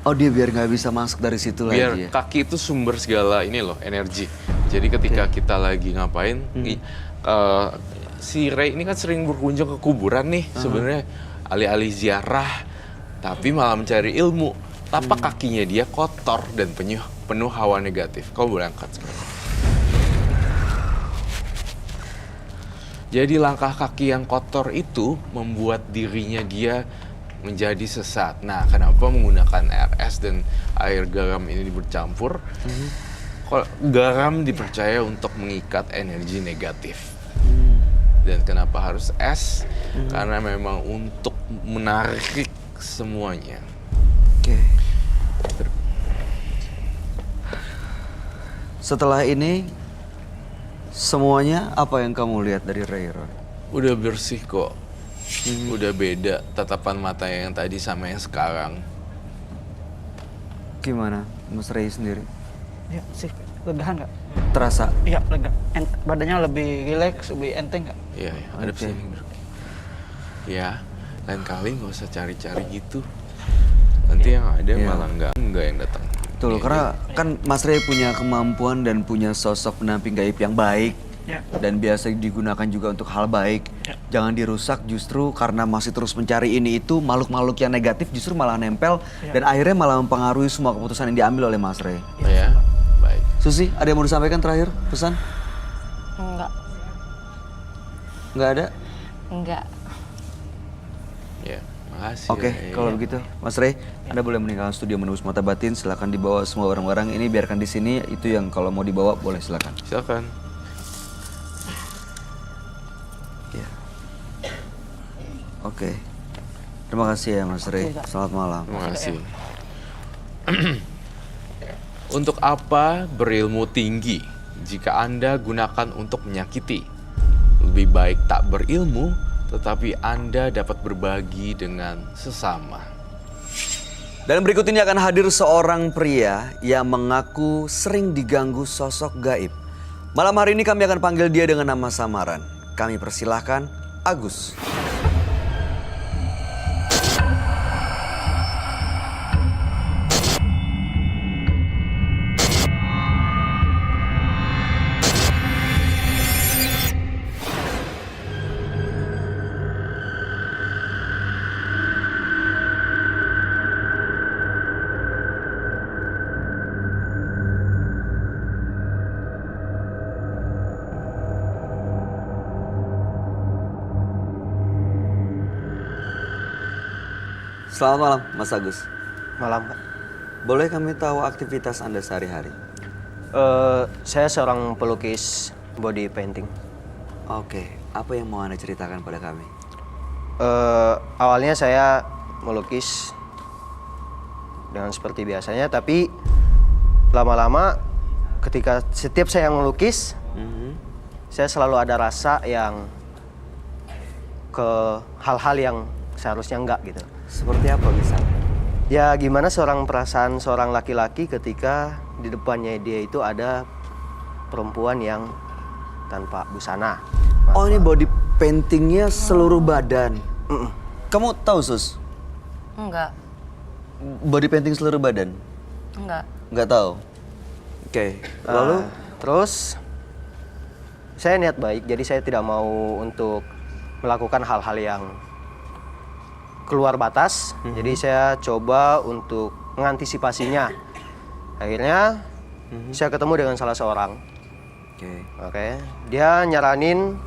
Oh, dia biar nggak bisa masuk dari situ Biar lagi ya? kaki itu sumber segala ini loh, energi. Jadi ketika kita lagi ngapain, si Ray ini kan sering berkunjung ke kuburan nih sebenarnya alih-alih ziarah, tapi malah mencari ilmu. Tapak kakinya dia kotor dan penuh hawa negatif. Kau boleh angkat sekarang. Jadi langkah kaki yang kotor itu membuat dirinya dia menjadi sesat. Nah, kenapa menggunakan RS dan air garam ini bercampur? Kalau garam dipercaya untuk mengikat energi negatif. Dan kenapa harus es? Karena memang untuk menarik semuanya. Oke. Setelah ini, semuanya apa yang kamu lihat dari Rayron? Udah bersih kok. Udah beda tatapan mata yang tadi sama yang sekarang. Gimana, Mas Ray sendiri? Ya sih, legahan nggak? Terasa? Iya, lega. Badannya lebih rileks, lebih enteng nggak? Iya, ya, ada Oke. sini. Ya, lain kali nggak usah cari-cari gitu. Nanti yang ada Iya. malah nggak yang datang. Betul, karena kan Mas Ray punya kemampuan dan punya sosok pendamping gaib yang baik. Ya. Dan biasa digunakan juga untuk hal baik. Jangan dirusak justru karena masih terus mencari ini itu, makhluk-makhluk yang negatif justru malah nempel. Dan akhirnya malah mempengaruhi semua keputusan yang diambil oleh Mas Ray. Ya, baik. Susi, ada yang mau disampaikan terakhir? Pesan? Enggak. Nggak ada? Enggak. Ya, makasih. Oke, Ray. kalau begitu, Mas Ray, Anda boleh meninggalkan studio Menembus Mata Batin. Silakan dibawa semua barang-barang ini, biarkan di sini. Itu yang kalau mau dibawa boleh silakan. Silakan. Ya. Oke. Terima kasih ya Mas Ray. Selamat malam. Terima kasih. Untuk apa berilmu tinggi jika Anda gunakan untuk menyakiti? Lebih baik tak berilmu, tetapi Anda dapat berbagi dengan sesama. Dan berikut ini akan hadir seorang pria yang mengaku sering diganggu sosok gaib. Malam hari ini kami akan panggil dia dengan nama samaran. Kami persilahkan Agus. Selamat malam, Mas Agus. Malam, Pak. Boleh kami tahu aktivitas Anda sehari-hari? Saya seorang pelukis body painting. Oke, apa yang mau Anda ceritakan pada kami? Awalnya saya melukis dengan seperti biasanya, tapi lama-lama ketika setiap saya melukis, saya selalu ada rasa yang ke hal-hal yang seharusnya enggak gitu. Seperti apa misalnya? Ya gimana perasaan seorang laki-laki ketika di depannya dia itu ada perempuan yang tanpa busana. Oh, ini body paintingnya seluruh badan. Kamu tahu, Sus? Enggak. Body painting seluruh badan? Enggak. Nggak tahu. Oke, lalu? Terus saya niat baik, jadi saya tidak mau untuk melakukan hal-hal yang keluar batas. Jadi saya coba untuk mengantisipasinya. Akhirnya saya ketemu dengan salah seorang. Oke. Dia nyaranin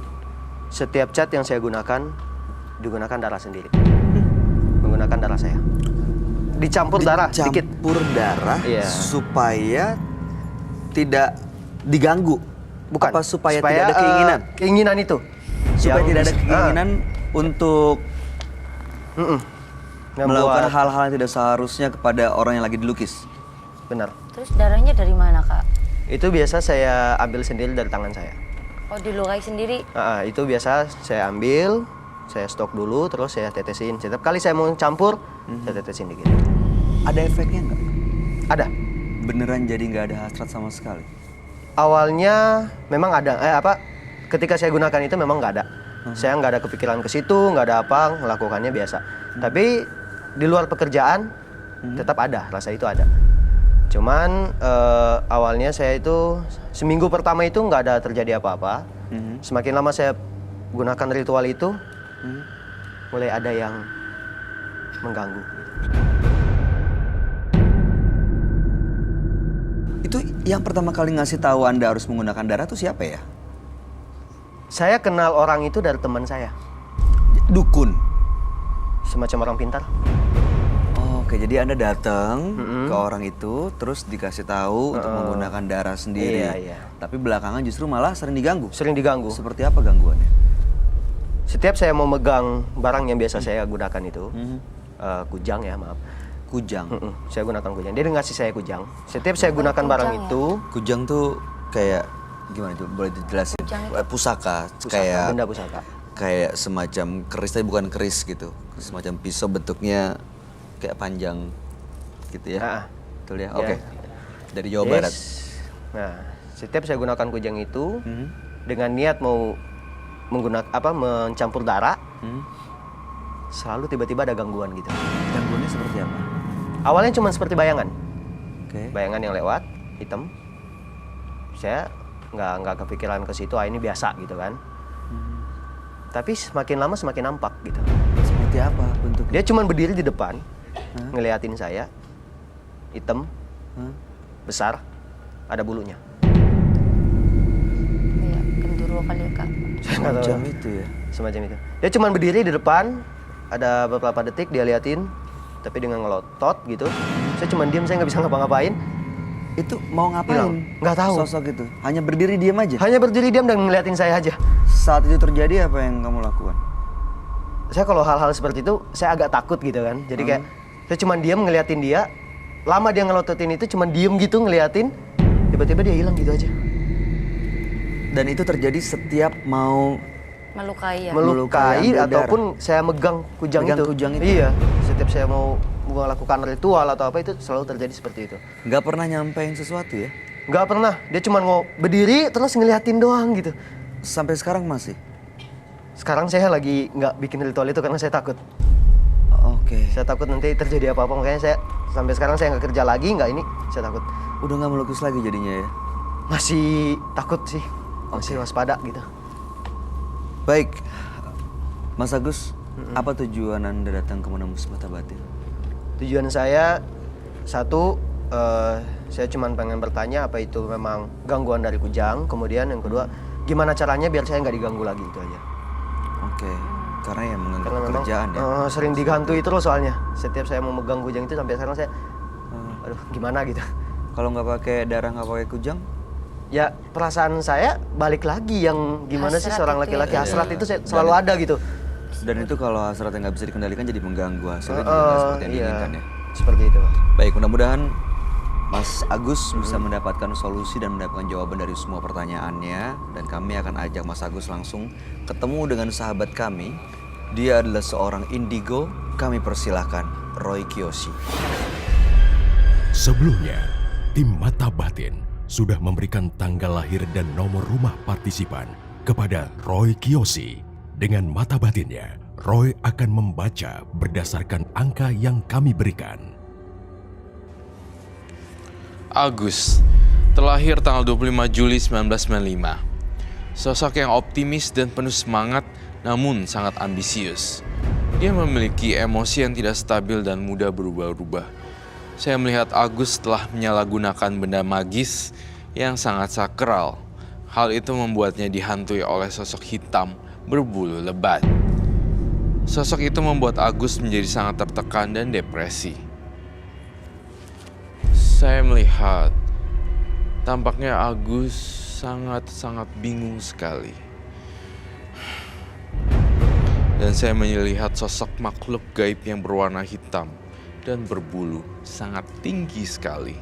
setiap cat yang saya gunakan digunakan darah sendiri. Menggunakan darah saya. dicampur darah sedikit. Dicampur darah Iya. supaya tidak diganggu. Bukan. Apa supaya tidak ada keinginan? Keinginan itu. Supaya Yang tidak ada bisa- keinginan untuk Yang melakukan buat- hal-hal yang tidak seharusnya kepada orang yang lagi dilukis. Benar. Terus darahnya dari mana, Kak? Itu biasa saya ambil sendiri dari tangan saya. Oh, dilukai sendiri. Itu biasa saya ambil, saya stok dulu, terus saya tetesin. Setiap kali saya mau campur, saya tetesin dikit. Ada efeknya nggak? Ada. Beneran jadi nggak ada hasrat sama sekali? Awalnya memang ada, ketika saya gunakan itu memang nggak ada. Saya nggak ada kepikiran ke situ, nggak ada apa, melakukannya biasa. Tapi di luar pekerjaan tetap ada, rasa itu ada. Cuman awalnya saya itu seminggu pertama itu nggak ada terjadi apa-apa. Semakin lama saya gunakan ritual itu, mulai ada yang mengganggu. Itu yang pertama kali ngasih tahu Anda harus menggunakan darah tuh siapa ya? Saya kenal orang itu dari teman saya, Dukun. semacam orang pintar. Oke, jadi Anda datang ke orang itu, terus dikasih tahu untuk menggunakan darah sendiri. Iya, iya. Tapi belakangan justru malah sering diganggu. Sering diganggu. Seperti apa gangguannya? Setiap saya mau megang barang yang biasa saya gunakan itu, kujang ya, maaf. Kujang. Saya gunakan kujang. Dia ngasih saya kujang. Setiap saya gunakan barang kujang ya? itu, Kujang tuh kayak gimana itu? Boleh dijelasin? Kujang Pusaka, pusaka, kayak benda pusaka. kayak semacam keris tapi bukan keris gitu. Semacam pisau bentuknya kayak panjang gitu ya. Betul ya? Ya. Oke. Dari Jawa Yes. Barat. Nah, setiap saya gunakan kujang itu dengan niat mau mencampur darah, selalu tiba-tiba ada gangguan gitu. Gangguannya seperti apa? Awalnya cuma seperti bayangan, Oke. bayangan yang lewat hitam. Saya nggak kepikiran ke situ, ini biasa gitu kan. Tapi semakin lama semakin nampak gitu. Seperti apa bentuknya? Dia cuma berdiri di depan, ngeliatin saya, hitam, besar, ada bulunya. Iya, gendruwo kali ya, Kak. Semacam itu ya. Semacam itu. Dia cuma berdiri di depan, ada beberapa detik dia liatin, tapi dengan ngelotot gitu. Saya cuma diam, saya nggak bisa ngapa-ngapain. Itu mau ngapain? Hilang. Nggak tahu. Sosok itu. Hanya berdiri diam aja. Hanya berdiri diam dan ngeliatin saya aja. Saat itu terjadi apa yang kamu lakukan? Saya kalau hal-hal seperti itu, saya agak takut gitu kan. Jadi kayak, saya cuma diam ngeliatin dia. Lama dia ngelototin itu, cuma diem gitu ngeliatin. Tiba-tiba dia hilang gitu aja. Dan itu terjadi setiap mau Melukai ya. Melukai ambil darah. ataupun saya megang kujang Megang itu. kujang itu. Iya. Setiap saya mau melakukan ritual atau apa itu selalu terjadi seperti itu. nggak pernah nyampein sesuatu ya? Nggak pernah. Dia cuma berdiri terus ngeliatin doang gitu. Sampai sekarang masih? Sekarang saya lagi nggak bikin ritual itu karena saya takut. Oke. Saya takut nanti terjadi apa-apa. Makanya saya sampai sekarang saya nggak kerja lagi, nggak ini. Saya takut. Udah nggak melukis lagi jadinya ya? Masih takut sih. Masih waspada gitu. Baik. Mas Agus, apa tujuan Anda datang ke Menembus Mata Batin? Tujuan saya, satu, saya cuma pengen bertanya apa itu memang gangguan dari kujang. Kemudian yang kedua, gimana caranya biar saya nggak diganggu lagi, itu aja. Oke. Karena ya mengganggu Karena memang pekerjaan ya? sering digantui terus soalnya. Setiap saya mau megang kujang itu sampai sekarang saya, aduh gimana gitu. Kalau nggak pakai darah, nggak pakai kujang? Ya perasaan saya balik lagi yang gimana sih Hasrat seorang itu laki-laki ya. hasrat itu selalu ada gitu. Dan itu kalau hasratnya nggak bisa dikendalikan jadi mengganggu hasilnya juga nggak seperti yang diinginkan ya? Seperti itu. Baik, mudah-mudahan Mas Agus bisa mendapatkan solusi dan mendapatkan jawaban dari semua pertanyaannya. Dan kami akan ajak Mas Agus langsung ketemu dengan sahabat kami. Dia adalah seorang indigo. Kami persilahkan Roy Kiyoshi. Sebelumnya, tim Mata Batin sudah memberikan tanggal lahir dan nomor rumah partisipan kepada Roy Kiyoshi. Dengan mata batinnya, Roy akan membaca berdasarkan angka yang kami berikan. Agus, terlahir tanggal 25 Juli 1995. Sosok yang optimis dan penuh semangat namun sangat ambisius. Dia memiliki emosi yang tidak stabil dan mudah berubah-ubah. Saya melihat Agus telah menyalahgunakan benda magis yang sangat sakral. Hal itu membuatnya dihantui oleh sosok hitam berbulu lebat. Sosok itu membuat Agus menjadi sangat tertekan dan depresi. Saya melihat tampaknya Agus sangat-sangat bingung sekali. Dan saya melihat sosok makhluk gaib yang berwarna hitam dan berbulu sangat tinggi sekali.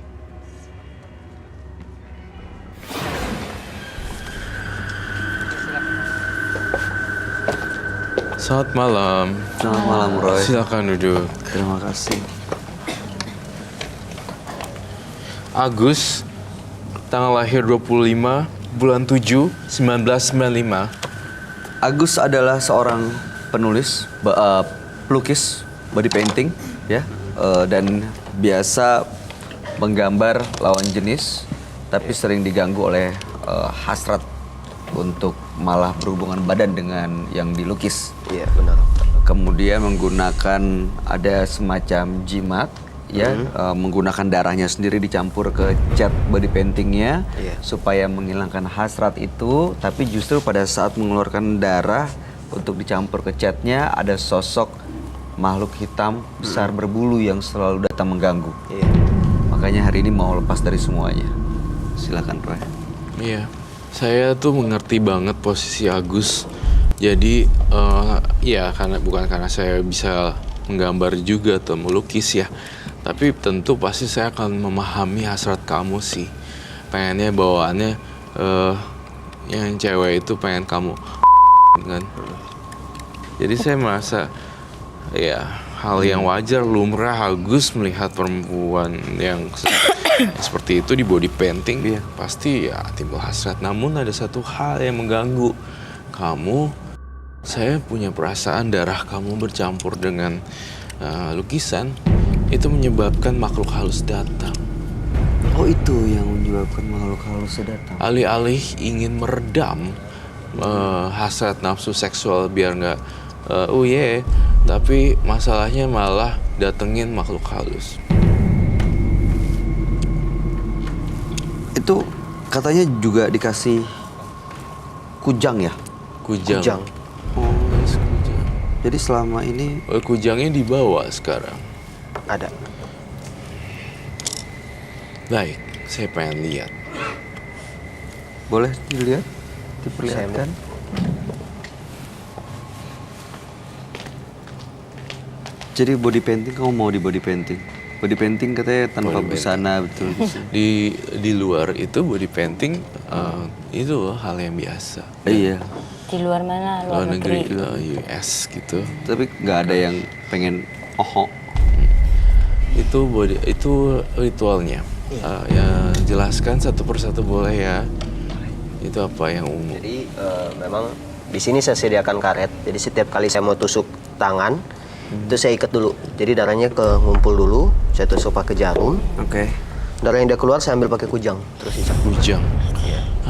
Selamat malam. Selamat malam, Roy. Silakan duduk. Terima kasih. Agus, tanggal lahir 25 bulan 7 1995. Agus adalah seorang penulis, pelukis, body painting, ya, dan biasa menggambar lawan jenis, tapi sering diganggu oleh hasrat untuk malah berhubungan badan dengan yang dilukis. Iya, benar. Kemudian menggunakan ada semacam jimat, ya, menggunakan darahnya sendiri dicampur ke cat body paintingnya, supaya menghilangkan hasrat itu. Tapi justru pada saat mengeluarkan darah untuk dicampur ke catnya, ada sosok makhluk hitam besar berbulu yang selalu datang mengganggu. Makanya hari ini mau lepas dari semuanya. Silakan, Roy. Iya, saya tuh mengerti banget posisi Agus. Jadi, ya bukan karena saya bisa menggambar juga atau melukis ya. Tapi tentu pasti saya akan memahami hasrat kamu sih. Pengennya bawaannya, yang cewek itu pengen kamu kan. Jadi saya merasa, ya hal yang wajar, lumrah Agus melihat perempuan yang seperti itu di body painting, pasti ya timbul hasrat. Namun ada satu hal yang mengganggu kamu. Saya punya perasaan darah kamu bercampur dengan lukisan itu menyebabkan makhluk halus datang. Oh, itu yang menyebabkan makhluk halus datang. Alih-alih ingin meredam hasrat nafsu seksual biar nggak tapi masalahnya malah datengin makhluk halus. Itu katanya juga dikasih kujang ya? Kujang. Oh, kujang. Jadi selama ini Kujangnya dibawa sekarang. Ada. Baik, saya pengen lihat. boleh dilihat, diperlihatkan. Jadi body painting, kamu mau di body painting? Body painting katanya tanpa Body busana, betul. Di luar itu body painting itu hal yang biasa. Iya. Di luar mana? Luar negeri. US gitu. Tapi nggak ada yang pengen Itu ritualnya. Ya jelaskan satu persatu boleh ya. Itu apa yang umum? Jadi memang di sini saya sediakan karet. Jadi setiap kali saya mau tusuk tangan, itu saya ikat dulu. Jadi darahnya ngumpul dulu, saya tusuk pakai jarum. Oke. Darah yang udah keluar saya ambil pakai kujang, terus dicampur. Kujang.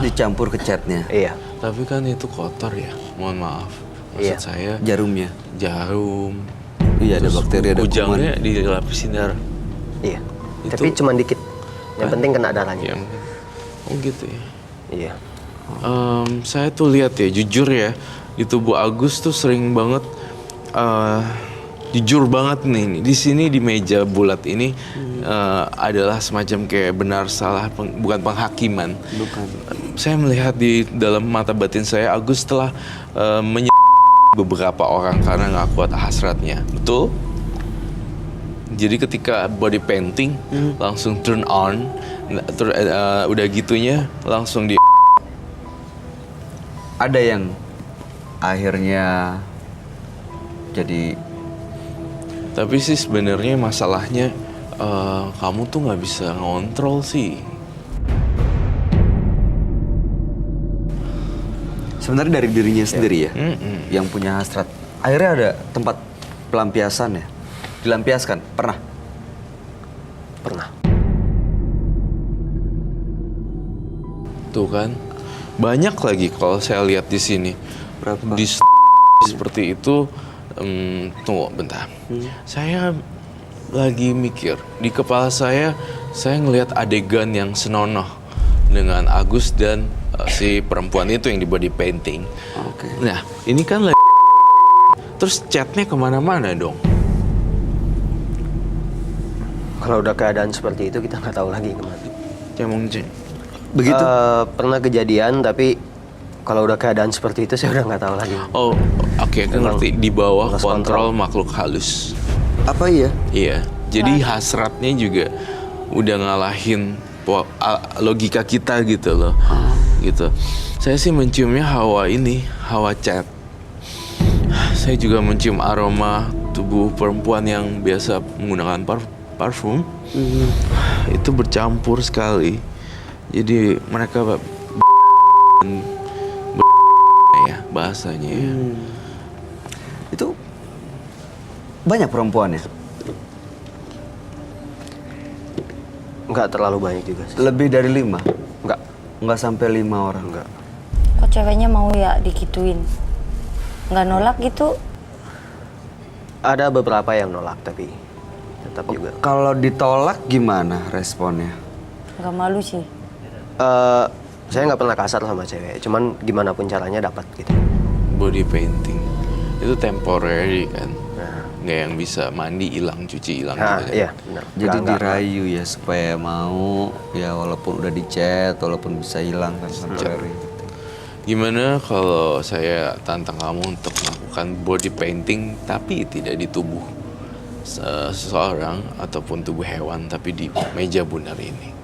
Dicampur ke catnya. Iya. Tapi kan itu kotor ya. Mohon maaf. Maksud Iya. saya Jarumnya. jarum. Iya, ada Terus bakteri, ada kujangnya kuman. dilapisin darah. Iya. Itu- Tapi cuma dikit. Yang Hah? penting kena darahnya. Ya, oh gitu ya. Iya. Saya tuh lihat ya, jujur ya, di tubuh Agus tuh sering banget, jujur banget nih, di sini di meja bulat ini adalah semacam kayak benar salah, bukan penghakiman. Bukan. Saya melihat di dalam mata batin saya, Agus telah beberapa orang karena nggak kuat hasratnya, betul? Jadi ketika body painting langsung turn on, udah gitunya langsung di. Ada yang akhirnya jadi Tapi sih sebenarnya masalahnya kamu tuh nggak bisa ngontrol sih. sebenarnya dari dirinya sendiri ya, Mm-mm. yang punya hasrat. Akhirnya ada tempat pelampiasan ya, dilampiaskan. Pernah? Pernah. Tuh kan, banyak lagi kalau saya lihat di sini. Berapa? Di seperti itu, tunggu bentar. Saya lagi mikir, di kepala saya ngelihat adegan yang senonoh dengan Agus dan si perempuan itu yang di body painting. Oke. Nah, ini kan lagi terus chatnya kemana-mana dong. Kalau udah keadaan seperti itu kita nggak tahu lagi kemana. Begitu? Pernah kejadian tapi kalau udah keadaan seperti itu saya udah nggak tahu lagi. Oh, oke, aku ngerti. Di bawah lost kontrol control. makhluk halus. Apa iya? Iya, jadi hasratnya juga udah ngalahin logika kita gitu loh. Gitu. Saya sih menciumnya hawa cat. Saya juga mencium aroma tubuh perempuan yang biasa menggunakan parfum. Itu bercampur sekali. Jadi mereka ya bahasanya ya. Itu banyak perempuannya? Nggak terlalu banyak juga sih. Lebih dari 5? Nggak. Nggak sampai 5 orang? Nggak. Kok ceweknya mau ya digituin? Nggak nolak gitu? Ada beberapa yang nolak tapi tetap juga. Kalau ditolak gimana responnya? Nggak malu sih. Saya nggak pernah kasar sama cewek, cuman gimana pun caranya dapat gitu. Body painting itu temporary kan, Nah, nggak yang bisa mandi hilang, cuci hilang nah gitu kan. iya benar. Jadi Nggak. dirayu ya supaya mau, ya walaupun udah dicet, walaupun bisa hilang kan temporary. Gimana kalau saya tantang kamu untuk melakukan body painting tapi tidak di tubuh seseorang ataupun tubuh hewan, tapi di meja bundar ini.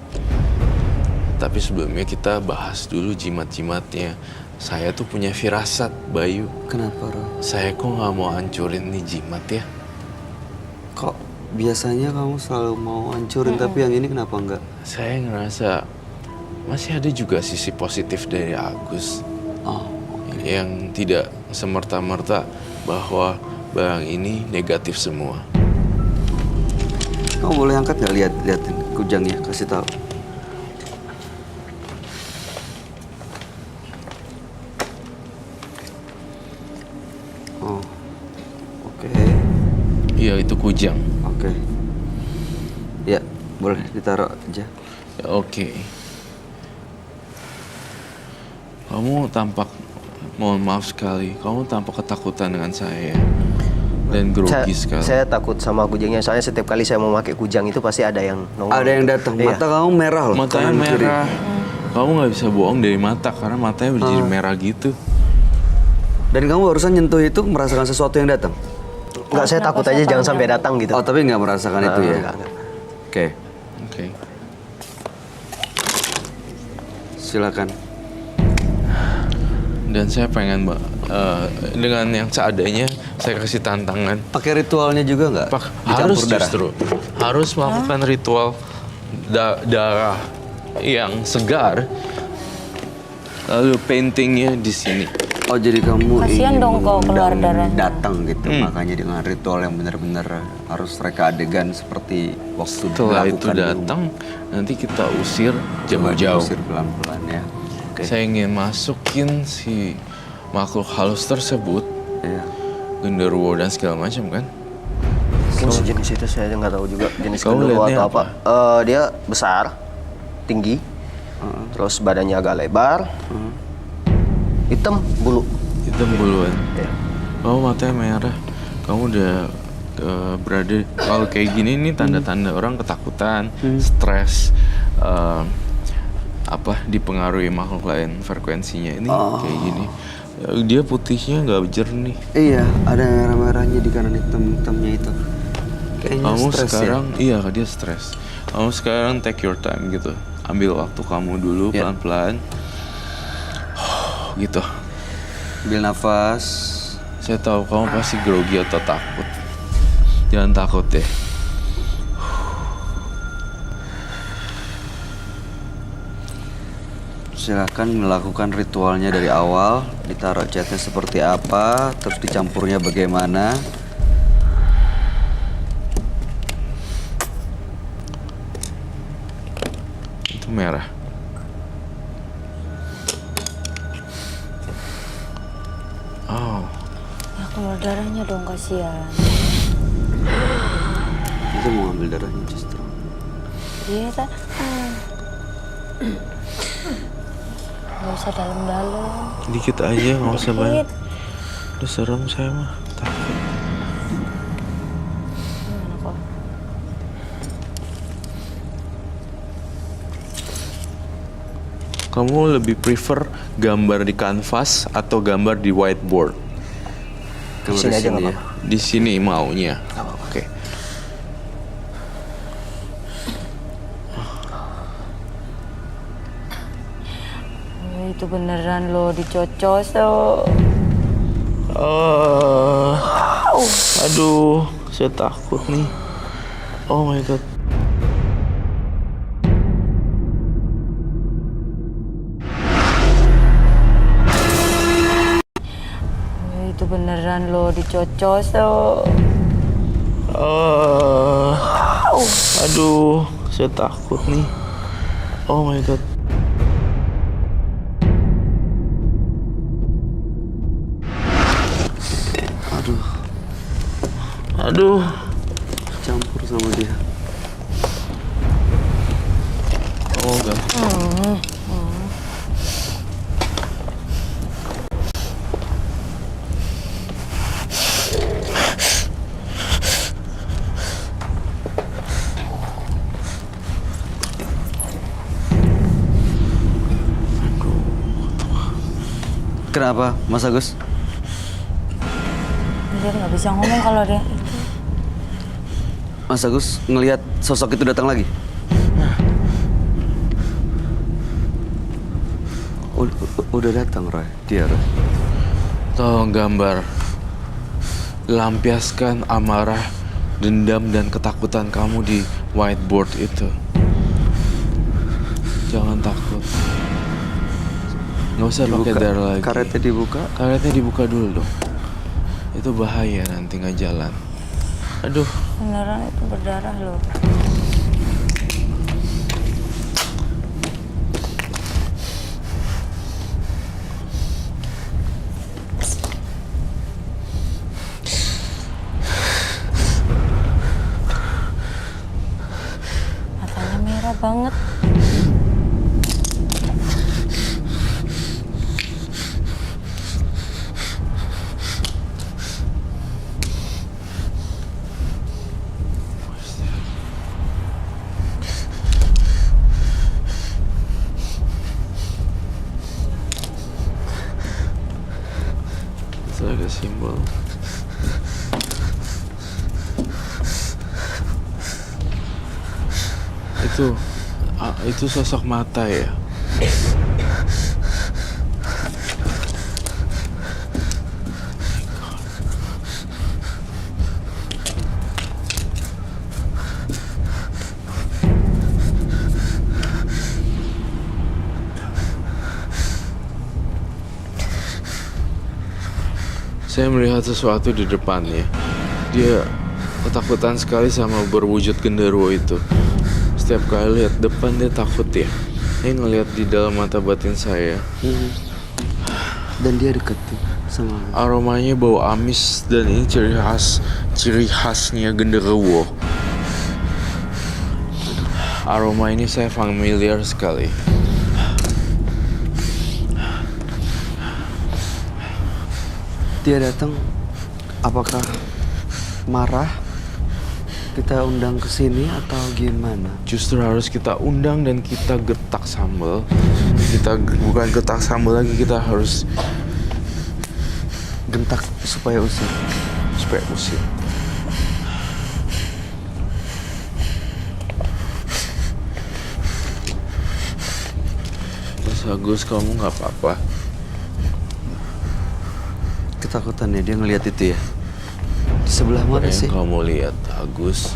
Tapi sebelumnya kita bahas dulu jimat-jimatnya. Saya tuh punya firasat, Bayu. Kenapa, Ro? Saya kok nggak mau hancurin nih jimat ya? Kok biasanya kamu selalu mau hancurin, tapi yang ini kenapa enggak? Saya ngerasa masih ada juga sisi positif dari Agus. Oh, Yang tidak semerta-merta bahwa barang ini negatif semua. kamu boleh angkat nggak liatin kujangnya, kasih tahu. Oh, oke. Iya, itu kujang. Oke. Ya, boleh ditaruh aja. Ya, oke. Kamu tampak, mohon maaf sekali, kamu tampak ketakutan dengan saya dan grogi sekali. Saya takut sama kujangnya, soalnya setiap kali saya mau pakai kujang itu pasti ada yang nongol. Ada yang datang. Iya. Mata kamu merah loh. Matanya kanan kiri. merah. Kamu nggak bisa bohong dari mata karena matanya udah jadi merah gitu. Dan kamu barusan nyentuh itu merasakan sesuatu yang datang. Nggak, saya takut aja jangan sampai datang gitu. Oh, tapi nggak merasakan itu ya? Nggak. Oke, Oke. silakan. Dan saya pengen dengan yang seadanya saya kasih tantangan. Pakai ritualnya juga nggak? Harus Dicampur darah? justru harus melakukan ritual darah yang segar. Lalu paintingnya di sini. Oh, jadi kamu Kasian ingin dong kalau keluar mengundang darah. datang gitu, makanya dengan ritual yang benar-benar harus reka adegan seperti waktu Setelah itu dilakukan di datang, nanti kita usir rumah. jauh-jauh. Diusir pelan-pelan ya. Oke. Saya ingin masukin si makhluk halus tersebut, Iya. genderuwo dan segala macam kan. Mungkin sejenis itu saya nggak tahu juga jenis Kamu genderuwo lihatnya atau apa. Dia besar, tinggi, terus badannya agak lebar, hitam bulu. Hitam buluan. Ya. Kamu matanya merah. Kamu udah berada kalau kayak gini nih tanda-tanda orang ketakutan, stres, dipengaruhi makhluk lain frekuensinya ini kayak gini. Dia putihnya nggak jernih. Iya, ada merah-merahnya di kanan hitam-hitamnya itu. Kayaknya Kamu stres sekarang ya. iya dia stres. Kamu sekarang take your time gitu. Ambil waktu kamu dulu Ya. pelan-pelan. Gitu. Ambil nafas. Saya tahu kamu pasti grogi atau takut. Jangan takut deh. Silakan melakukan ritualnya dari awal. Ditaruh catnya seperti apa, terus dicampurnya bagaimana. Itu merah. Oh, Ya keluar darahnya dong, kasihan. Itu mau ambil darahnya justru. Iya tak? Gak usah dalam-dalam. dikit aja, nggak usah banyak. Dikit. Udah serem saya mah. Takut. Gimana kok? Kamu lebih prefer gambar di kanvas atau gambar di whiteboard? Di sini aja nggak ya. apa-apa. Di sini maunya. Oke. Itu beneran loh dicocos so. Aduh, saya takut nih. Oh my god. Itu beneran loh dicocos so. Aduh, saya takut nih. Oh my god. Aduh, Campur sama dia. oh enggak. Kenapa, Mas Agus? Dia nggak bisa ngomong kalau dia itu. Mas Agus ngelihat sosok itu datang lagi? Udah datang, Roy. Dia, Roy. Tolong gambar. Lampiaskan amarah, dendam, dan ketakutan kamu di whiteboard itu. Jangan takut. Nggak usah pakai darah lagi. Karetnya dibuka. Karetnya dibuka dulu dong. Itu bahaya nanti nggak jalan. Aduh. Beneran itu berdarah loh. Matanya merah banget. Itu ada simbol. Itu sosok mata ya. Saya melihat sesuatu di depannya. Dia ketakutan sekali sama berwujud genderuwo itu. Setiap kali lihat depan dia takut ya. Dia ngelihat di dalam mata batin saya. Dan dia deket tuh sama. Aromanya bau amis dan ini ciri khasnya genderuwo. Aroma ini saya familiar sekali. Dia datang, apakah marah? Kita undang ke sini atau gimana? Justru harus kita undang dan kita getak sambal. Kita bukan getak sambal lagi, kita harus Gentak supaya usir. supaya usir. Mas Agus, kamu nggak apa-apa? Ketakutan ya, dia ngelihat itu ya. Di sebelah mana Yang sih? kamu lihat, Agus?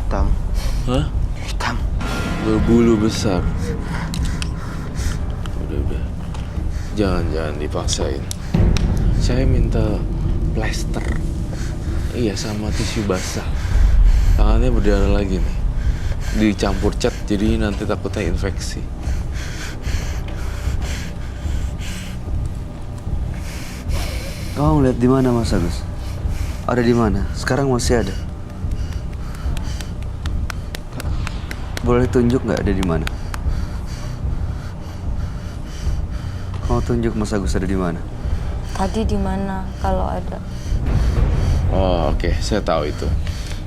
Utang. Hah? Utang. Berbulu besar. Udah. Jangan dipaksain. Saya minta plester. Iya, sama tisu basah. Tangannya berdarah lagi nih. Dicampur cat, jadi nanti takutnya infeksi. Kamu ngeliat di mana, Mas Agus? Ada di mana? Sekarang masih ada. Boleh tunjuk nggak ada di mana? Kamu tunjuk Mas Agus ada di mana? Tadi di mana kalau ada? Oh, oke. Saya tahu itu.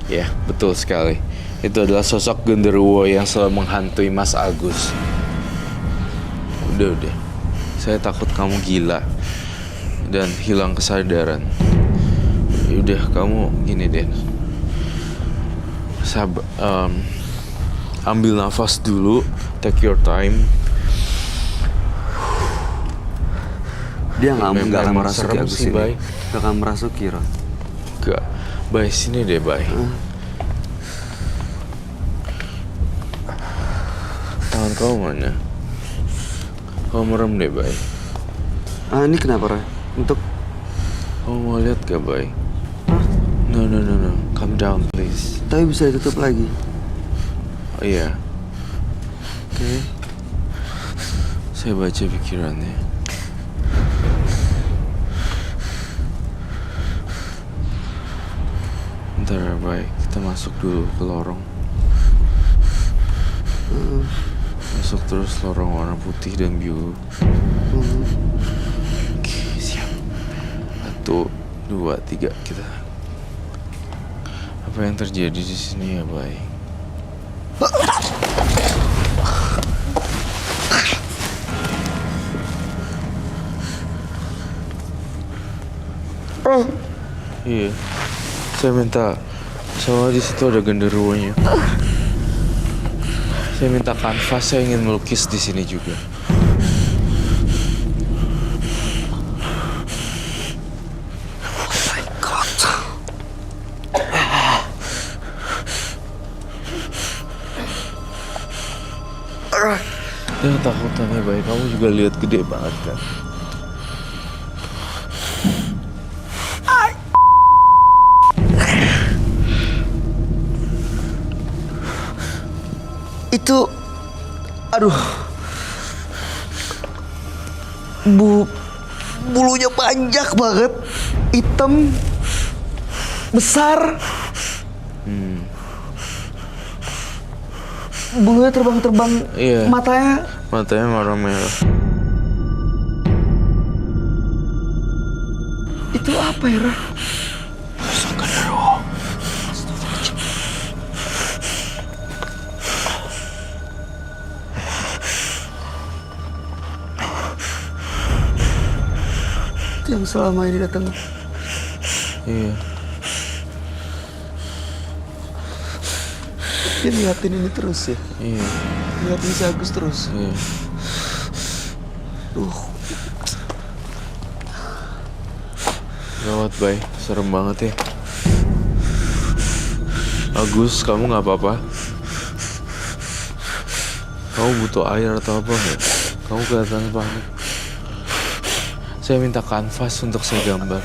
Ya, betul sekali. Itu adalah sosok genderuwo yang selalu menghantui Mas Agus. Udah. Saya takut kamu gila dan hilang kesadaran. Udah, kamu gini deh. Ambil nafas dulu, take your time. Dia nggak akan Memang merasuki serem aku sih, sini. Bay. Nggak akan merasuki, Ron. Gak, Bay, sini deh, Bay. Tangan kamu mana? Kamu merem deh, Bay. Ini kenapa, Ron? Untuk Kamu mau lihat gak, Bay? No. Calm down, please. tapi bisa ditutup lagi. Oh iya, Oke. saya baca pikirannya. Bentar ya, Bay. Kita masuk dulu ke lorong. Masuk terus lorong warna putih dan biru. Oke, siap. 1, 2, 3, kita. Apa yang terjadi di sini ya, Bay? Iya, saya minta. Soalnya di situ ada genderuwonya. Saya minta kanvas. Saya ingin melukis di sini juga. Jangan takutan ya, Bay. Kamu juga lihat gede banget kan? Itu, aduh, bulunya panjang banget, hitam, besar. Bulunya terbang-terbang, Iya. matanya merah-merah. Itu apa ya, Ra? Itu yang selama ini datang. Iya. Dia liatin ini terus ya. Iya. Liatin si Agus terus. Iya. Gawat, Bay. Serem banget ya. Agus, kamu nggak apa-apa? Kamu butuh air atau apa nggak? Kamu kelihatan panik. Saya minta kanvas untuk saya gambar.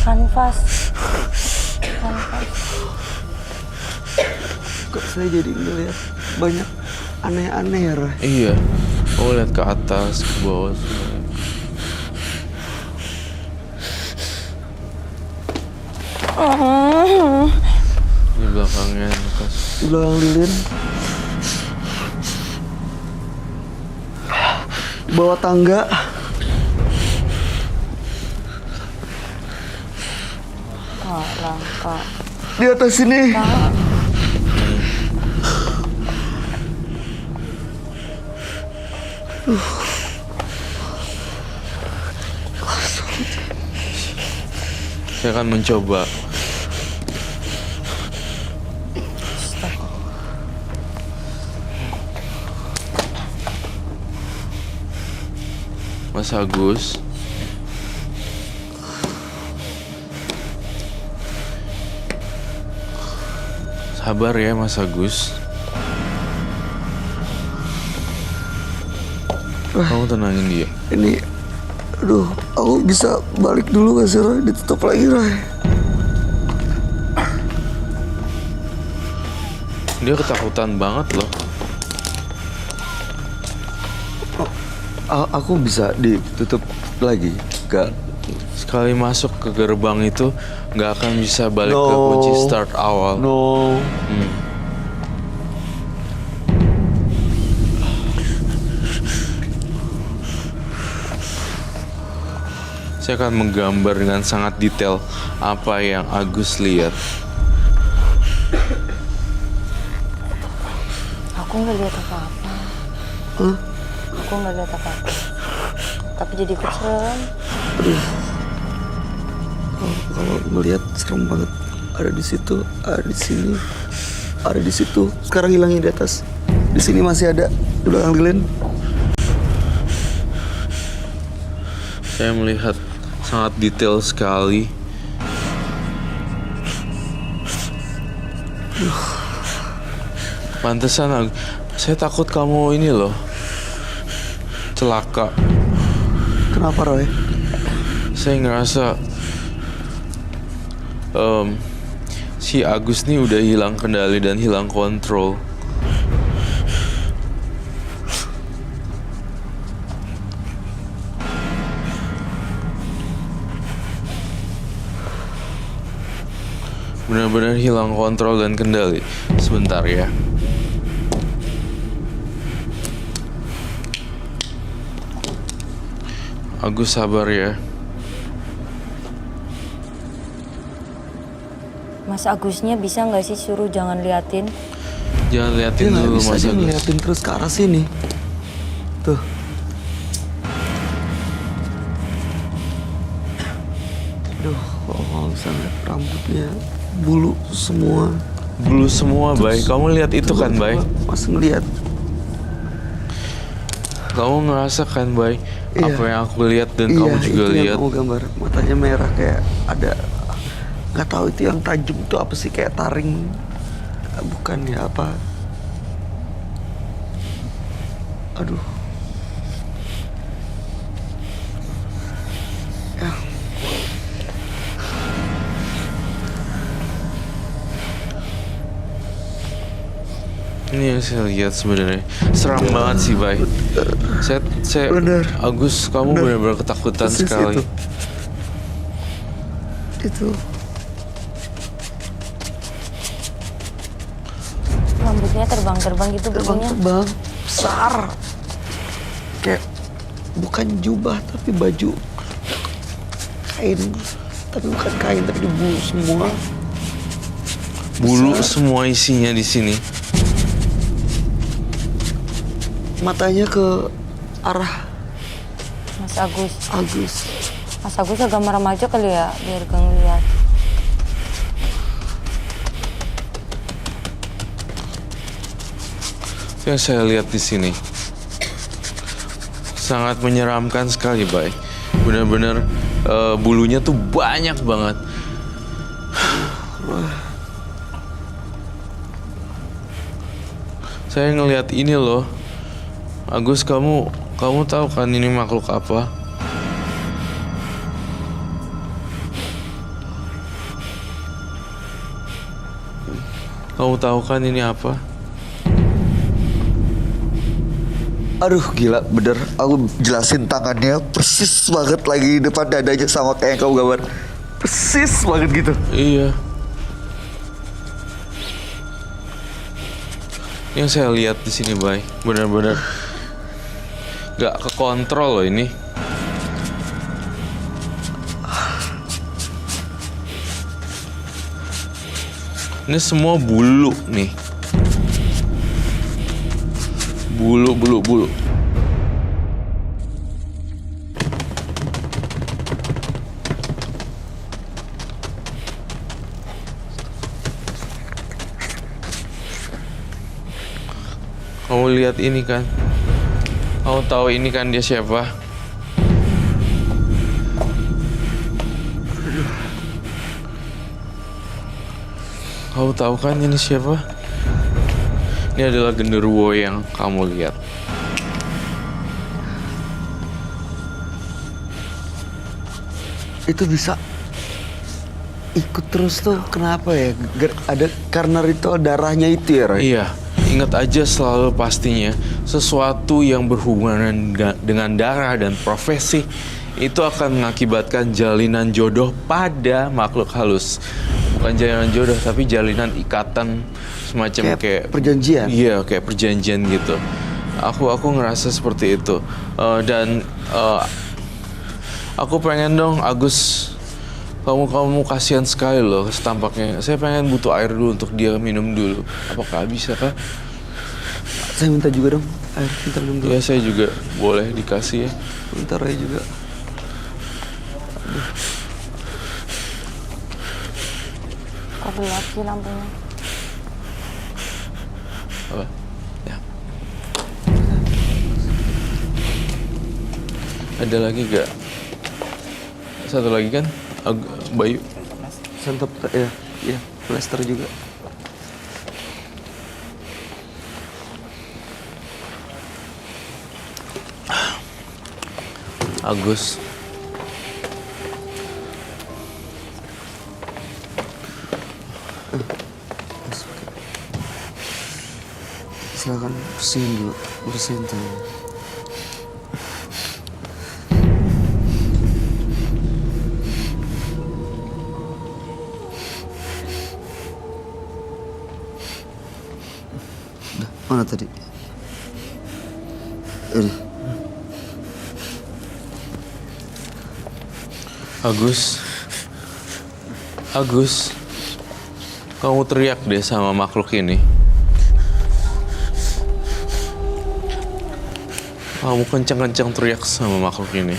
Kanvas. Kok saya jadi ngeliat banyak aneh-aneh ya, Ra? Iya. Kamu lihat ke atas, ke bawah. Semuanya. Di belakangnya Lukas. Di belakang lilin. Di bawah tangga. Langka. Di atas sini. Saya akan mencoba. Mas Agus. Sabar ya, Mas Agus. Kamu tenangin dia. Ini, aduh, aku bisa balik dulu gak sih, Ra? Ditutup lagi, Ra. Dia ketakutan banget loh. Aku bisa ditutup lagi? Gak? Sekali masuk ke gerbang itu nggak akan bisa balik ke kunci start awal. No. Saya akan menggambar dengan sangat detail apa yang Agus lihat. Aku nggak lihat apa-apa. aku nggak lihat apa-apa. Tapi jadi kesel. Kalau melihat serem banget. Ada di situ, ada di sini, ada di situ. Sekarang hilangin di atas. Di sini masih ada di belakang Lilin. Saya melihat sangat detail sekali. Pantesan saya takut kamu ini loh celaka. Kenapa, Roy? Saya ngerasa si Agus nih udah hilang kendali dan hilang kontrol. Benar-benar hilang kontrol dan kendali. Sebentar ya. Agus sabar ya. Mas Agusnya bisa nggak sih suruh jangan liatin? Jangan Dia liatin nggak dulu bisa, Mas dia Agus. ngeliatin terus ke arah sini. Tuh. Aduh, kalau bisa ngeliat rambutnya, bulu semua. Bulu semua, Bay. Kamu lihat itu kan, Bay? Mas ngeliat. Kamu ngerasa kan, Bay? Iya. Apa yang aku lihat dan kamu juga itu lihat. yang kamu gambar. Matanya merah kayak ada, nggak tahu itu yang tajam itu apa sih, kayak taring. Bukan ya, apa? Aduh. Ya. Ini yang saya lihat sebenarnya. Seram banget sih, Bay. Saya Bener. Agus, kamu benar-benar ketakutan Persis sekali. Itu. Rambutnya terbang-terbang gitu bulunya. Terbang-terbang. Besar. Kayak bukan jubah tapi baju kain. Tapi bukan kain, tapi di bulu semua. Bulu Besar. semua isinya di sini. Matanya ke arah Mas Agus. Agus. Mas Agus agak merem aja kali ya, biar gak ngeliat. Yang saya lihat di sini sangat menyeramkan sekali, Bay. Benar-benar bulunya tuh banyak banget. Saya ngelihat ini loh. Agus, kamu tahu kan ini makhluk apa? Kamu tahu kan ini apa? Aduh gila, bener. Aku jelasin tangannya persis banget lagi di depan dadanya sama kayak yang kamu gambar. Persis banget gitu. Iya. Yang saya lihat di sini, Bay, benar-benar gak kekontrol loh ini. Ini semua bulu nih. Bulu. Kamu lihat ini kan? Kamu tahu ini kan dia siapa? Kamu tahu kan ini siapa? Ini adalah genderuwo yang kamu lihat. Itu bisa ikut terus tuh, kenapa ya? Ada karena ritual darahnya itu ya, Roy? Iya, ingat aja selalu pastinya sesuatu yang berhubungan dengan darah dan profesi itu akan mengakibatkan jalinan jodoh pada makhluk halus. Bukan jalinan jodoh, tapi jalinan ikatan semacam kayak perjanjian. Iya, kayak perjanjian gitu. Aku ngerasa seperti itu. Dan aku pengen dong, Agus, kamu kasihan sekali loh tampaknya. Saya pengen butuh air dulu untuk dia minum dulu. Apakah bisa kah? Saya minta juga dong. Air, bentar minum dulu. Ya saya juga boleh dikasih ya. Bentar Roy juga. Kok gelap sih lampunya? Apa? Ya. Ada lagi gak? Satu lagi kan? Bayu. Santap ya, ya, plester juga. Agus. Silakan bersihin dulu, bersihin tangan. Udah, mana tadi? Ini. Agus. Agus. Kamu teriak deh sama makhluk ini. Kamu kencang-kencang teriak sama makhluk ini.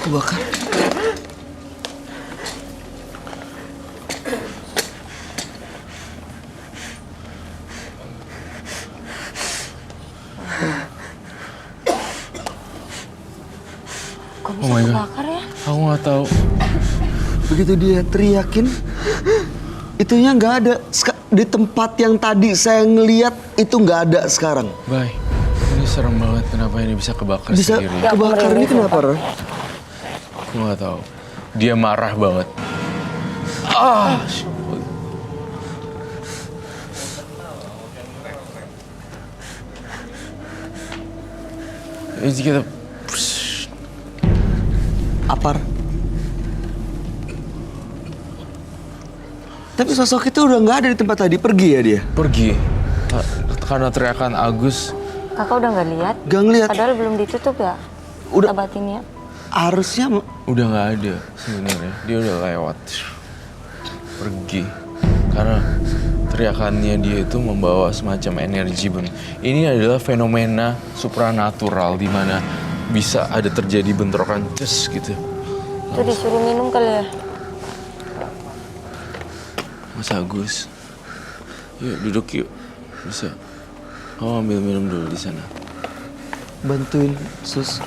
Kebakar. Kok Oh bisa my God. kebakar ya? Aku nggak tahu. Begitu dia teriakin, itunya nggak ada. Di tempat yang tadi saya ngeliat itu nggak ada sekarang. Bay, ini serem banget. Kenapa ini bisa kebakar Bisa sendiri? kebakar ini kenapa, Roy? Aku nggak tahu. Dia marah banget. Ah. Ini kita. Apar. Tapi sosok itu udah nggak ada di tempat tadi, pergi ya dia? Pergi. Karena teriakan Agus. Kakak udah nggak lihat? Gak ngeliat. Padahal belum ditutup ya? Udah. Batinnya. Harusnya Udah nggak ada sebenarnya. Dia udah lewat. Pergi. Karena teriakannya dia itu membawa semacam energi. Ini adalah fenomena supranatural di mana bisa ada terjadi bentrokan cus gitu. Itu disuruh minum kali ya? Mas Agus. Yuk duduk yuk. Bisa. Kamu ambil minum dulu di sana. bantuin sus.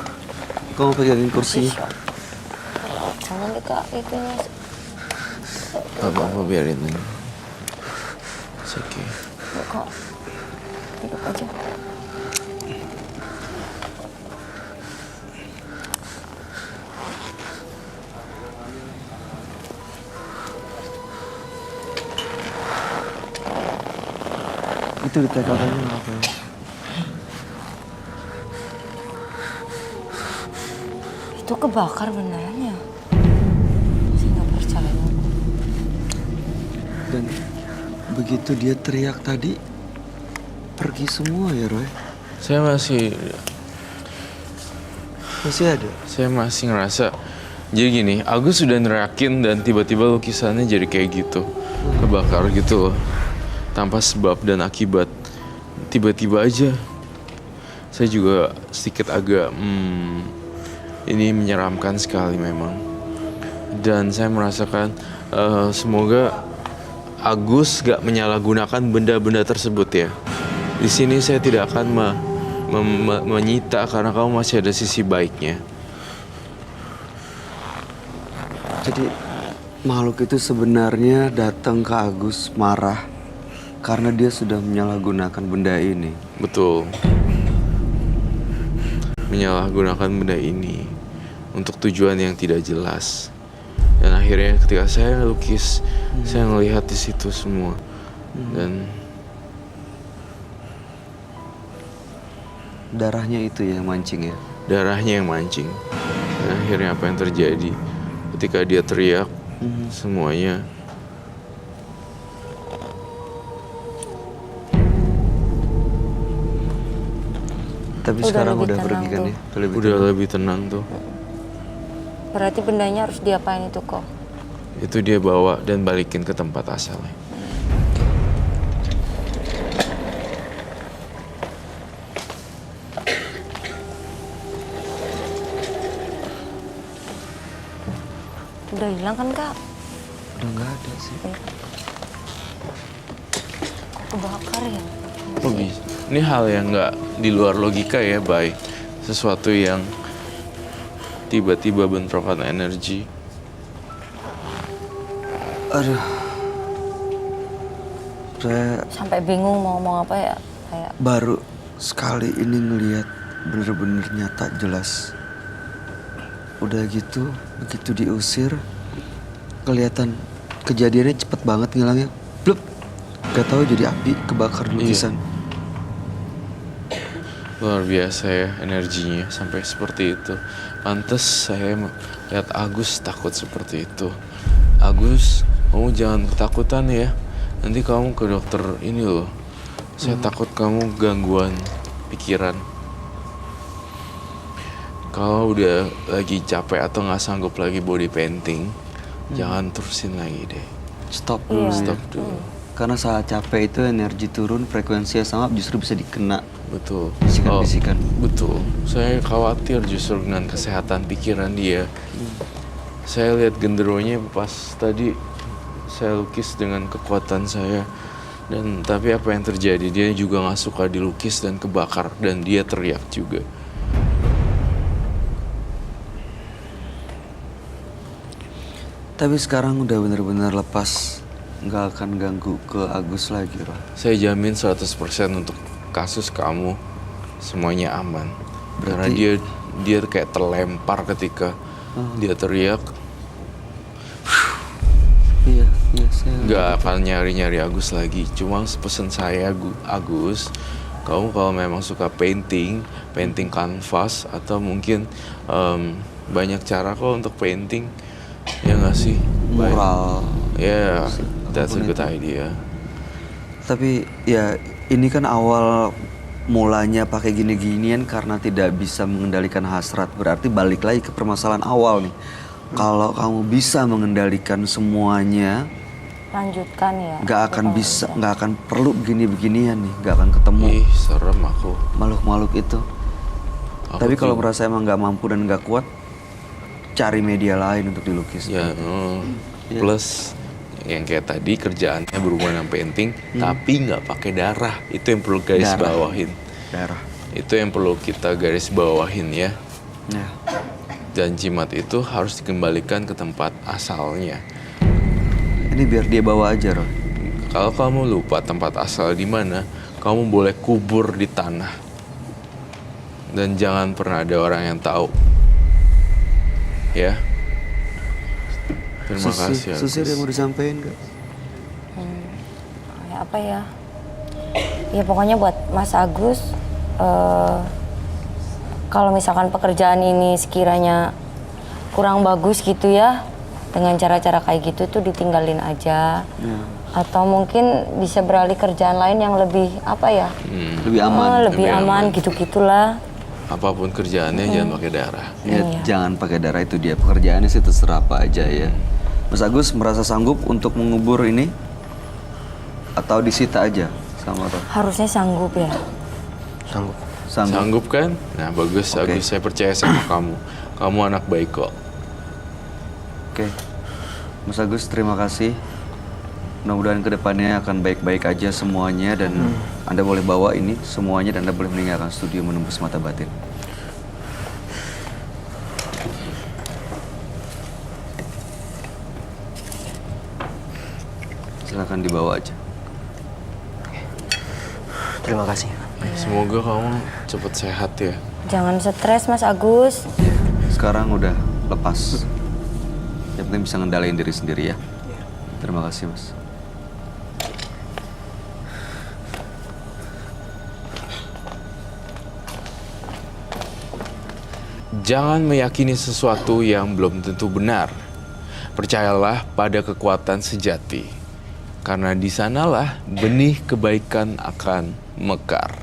Kamu pegangin kursinya. Jangan dekat itunya. Apa biarin ini. It's okay. Kok duduk aja. Itu di TKP-nya apa ya? Itu kebakar beneran ya? Saya nggak percaya. Dan begitu dia teriak tadi, pergi semua ya Roy? Saya masih ada? Saya masih ngerasa. Jadi gini, Agus sudah nerakin dan tiba-tiba lukisannya jadi kayak gitu. Kebakar gitu loh. Tanpa sebab dan akibat. Tiba-tiba aja. Saya juga sedikit agak ini menyeramkan sekali memang. Dan saya merasakan semoga Agus gak menyalahgunakan benda-benda tersebut ya. Di sini saya tidak akan menyita karena kamu masih ada sisi baiknya. Jadi makhluk itu sebenarnya datang ke Agus marah karena dia sudah menyalahgunakan benda ini. Betul. Menyalahgunakan benda ini untuk tujuan yang tidak jelas. Dan akhirnya ketika saya lukis, saya ngelihat di situ semua. Dan Darahnya itu yang mancing ya? darahnya yang mancing. Dan akhirnya apa yang terjadi? Ketika dia teriak, semuanya Tapi Udah sekarang lebih udah tenang pergi kan tuh. ya? Lebih Udah tenang. lebih tenang tuh. Berarti bendanya harus diapain itu kok? Itu dia bawa dan balikin ke tempat asalnya. Udah hilang kan kak? Udah nggak ada sih. Kok kebakar ya? Kok bisa? Ini hal yang nggak di luar logika ya, Bay. Sesuatu yang tiba-tiba bentrokan energi. Aduh. Saya Sampai bingung mau ngomong apa ya? Kayak baru sekali ini ngelihat bener-bener nyata jelas. Udah gitu, begitu diusir, kelihatan kejadiannya cepet banget ngilangnya. Blub. Gak tahu jadi api kebakar lukisan. Luar biasa ya energinya sampai seperti itu. Pantes saya lihat Agus takut seperti itu. Agus, kamu jangan ketakutan ya. Nanti kamu ke dokter ini loh. Saya takut kamu gangguan pikiran. Kalau udah lagi capek atau nggak sanggup lagi body painting, jangan terusin lagi deh. Stop dulu ya. Stop dulu. Karena saat capek itu energi turun, frekuensinya sama justru bisa dikena Betul. bisikan-bisikan. Betul. Saya khawatir justru dengan kesehatan pikiran dia. Saya lihat genderuwonya pas tadi saya lukis dengan kekuatan saya. Dan tapi apa yang terjadi? Dia juga nggak suka dilukis dan kebakar dan dia teriak juga. Tapi sekarang udah bener-bener lepas, nggak akan ganggu ke Agus lagi, Roh. Saya jamin 100% untuk kasus kamu semuanya aman. Karena Berarti- dia kayak terlempar ketika dia teriak. Iya, saya. Nggak akan nyari-nyari Agus lagi. Cuma pesan saya Agus, kamu kalau memang suka painting kanvas atau mungkin banyak cara kok untuk painting, ya nggak sih? Mural. Ya, that's a apapun good itu. idea. Tapi ya ini kan awal mulanya pakai gini-ginian karena tidak bisa mengendalikan hasrat. Berarti balik lagi ke permasalahan awal nih. Kalau kamu bisa mengendalikan semuanya, lanjutkan ya. nggak akan Kalau bisa, nggak akan perlu begini-beginian nih, nggak akan ketemu Ih, serem aku. makhluk-makhluk itu. Aku Tapi kalau tuh- merasa emang nggak mampu dan nggak kuat, cari media lain untuk dilukis. Ya, plus yang kayak tadi kerjaannya berhubungan dengan painting, tapi nggak pakai darah. Itu yang perlu garis Darah. bawahin. Darah. Itu yang perlu kita garis bawahin ya. Ya. Dan jimat itu harus dikembalikan ke tempat asalnya. Ini biar dia bawa aja, Roh. Kalau kamu lupa tempat asal di mana, kamu boleh kubur di tanah. Dan jangan pernah ada orang yang tahu. Ya. Terima kasih. Susir Agus. yang mau disampaikan gak? Kayak apa ya? Ya pokoknya buat Mas Agus, kalau misalkan pekerjaan ini sekiranya kurang bagus gitu ya, dengan cara-cara kayak gitu tuh ditinggalin aja. Ya. Atau mungkin bisa beralih kerjaan lain yang lebih apa ya? Lebih aman. Lebih aman gitu-gitulah. Apapun kerjaannya jangan pakai darah. Ya, Iya. jangan pakai darah, itu dia. Pekerjaannya sih terserah apa aja ya. Mas Agus merasa sanggup untuk mengubur ini? Atau disita aja sama Roh? Harusnya sanggup ya. Sanggup. Sanggup. Sanggup kan? Nah bagus, Oke. Agus. Saya percaya sama kamu. Kamu anak baik kok. Oke. Mas Agus, terima kasih. Mudah-mudahan kedepannya akan baik-baik aja semuanya dan Anda boleh bawa ini semuanya dan Anda boleh meninggalkan studio menembus mata batin. Silakan dibawa aja. Terima kasih. Semoga kamu cepat sehat ya. Jangan stres Mas Agus. Sekarang udah lepas. Yang penting bisa ngendalain diri sendiri ya. Terima kasih, Mas. Jangan meyakini sesuatu yang belum tentu benar. Percayalah pada kekuatan sejati. Karena di sanalah benih kebaikan akan mekar.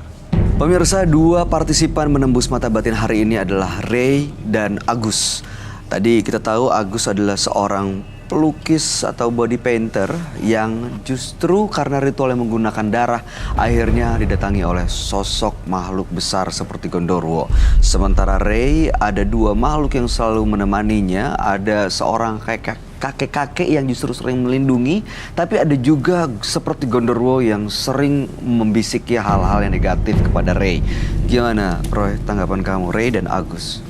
Pemirsa, dua partisipan menembus mata batin hari ini adalah Ray dan Agus. Tadi kita tahu Agus adalah seorang pelukis atau body painter yang justru karena ritual yang menggunakan darah akhirnya didatangi oleh sosok makhluk besar seperti Gondorwo. Sementara Ray ada dua makhluk yang selalu menemaninya, ada seorang kakek-kakek yang justru sering melindungi, tapi ada juga seperti Gondorwo yang sering membisiki hal-hal yang negatif kepada Ray. Gimana, Roy, tanggapan kamu, Ray dan Agus?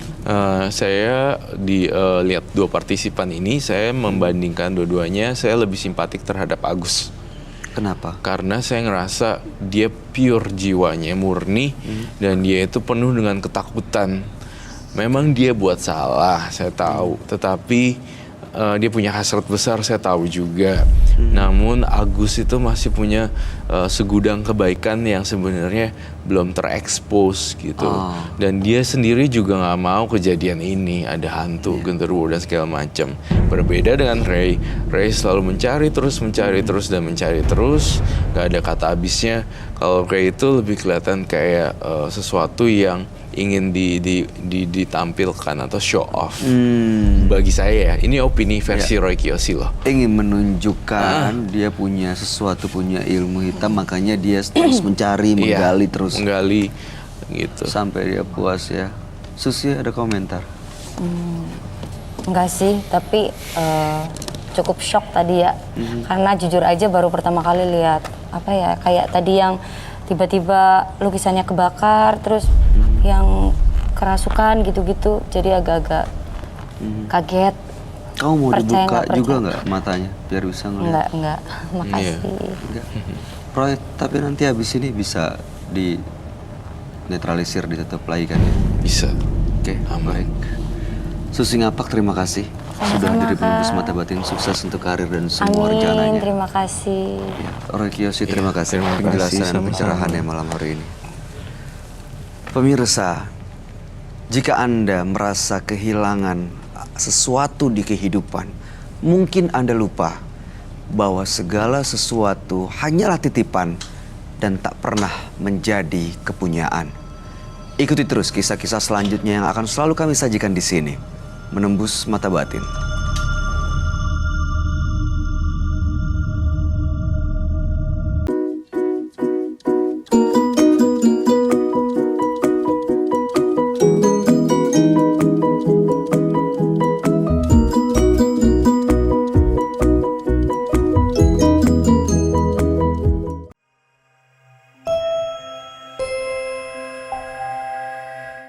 Saya lihat dua partisipan ini, saya membandingkan dua-duanya, saya lebih simpatik terhadap Agus. Kenapa? Karena saya ngerasa dia pure jiwanya, murni, dan dia itu penuh dengan ketakutan. Memang dia buat salah, saya tahu, tetapi dia punya hasrat besar, saya tahu juga. Namun Agus itu masih punya segudang kebaikan yang sebenarnya belum terekspos gitu. Dan dia sendiri juga nggak mau kejadian ini, ada hantu, genderuwo dan segala macam. Berbeda dengan Ray, Ray selalu mencari terus, dan mencari terus, nggak ada kata habisnya. Kalau Ray itu lebih kelihatan kayak sesuatu yang ingin ditampilkan atau show off. Bagi saya ya, ini opini versi Roy Kiyoshi loh. Ingin menunjukkan dia punya sesuatu, punya ilmu hitam, makanya dia terus mencari, menggali terus. Menggali gitu. Sampai dia puas ya. Susi ada komentar? Enggak sih, tapi cukup shock tadi ya. Karena jujur aja baru pertama kali lihat apa ya, kayak tadi yang tiba-tiba lukisannya kebakar, terus yang kerasukan gitu-gitu, jadi agak-agak kaget. Kamu mau Percaya dibuka nggak juga percaya? nggak matanya biar bisa ngeliat? Enggak, makasih. Enggak. Roy, tapi nanti habis ini bisa di netralisir, ditutup lagi kan ya? Bisa. Oke, Aman. baik. Susi Ngapak, terima kasih sudah Sama-sama, jadi penembus Kak. mata batin. Sukses untuk karir dan semua Amin, rencananya. terima kasih. Ya, Roy Kiyoshi, terima kasih terima kasih, penjelasan dan sama-sama. pencerahannya malam hari ini. Pemirsa, jika Anda merasa kehilangan sesuatu di kehidupan, mungkin Anda lupa bahwa segala sesuatu hanyalah titipan dan tak pernah menjadi kepunyaan. Ikuti terus kisah-kisah selanjutnya yang akan selalu kami sajikan di sini. Menembus Mata Batin.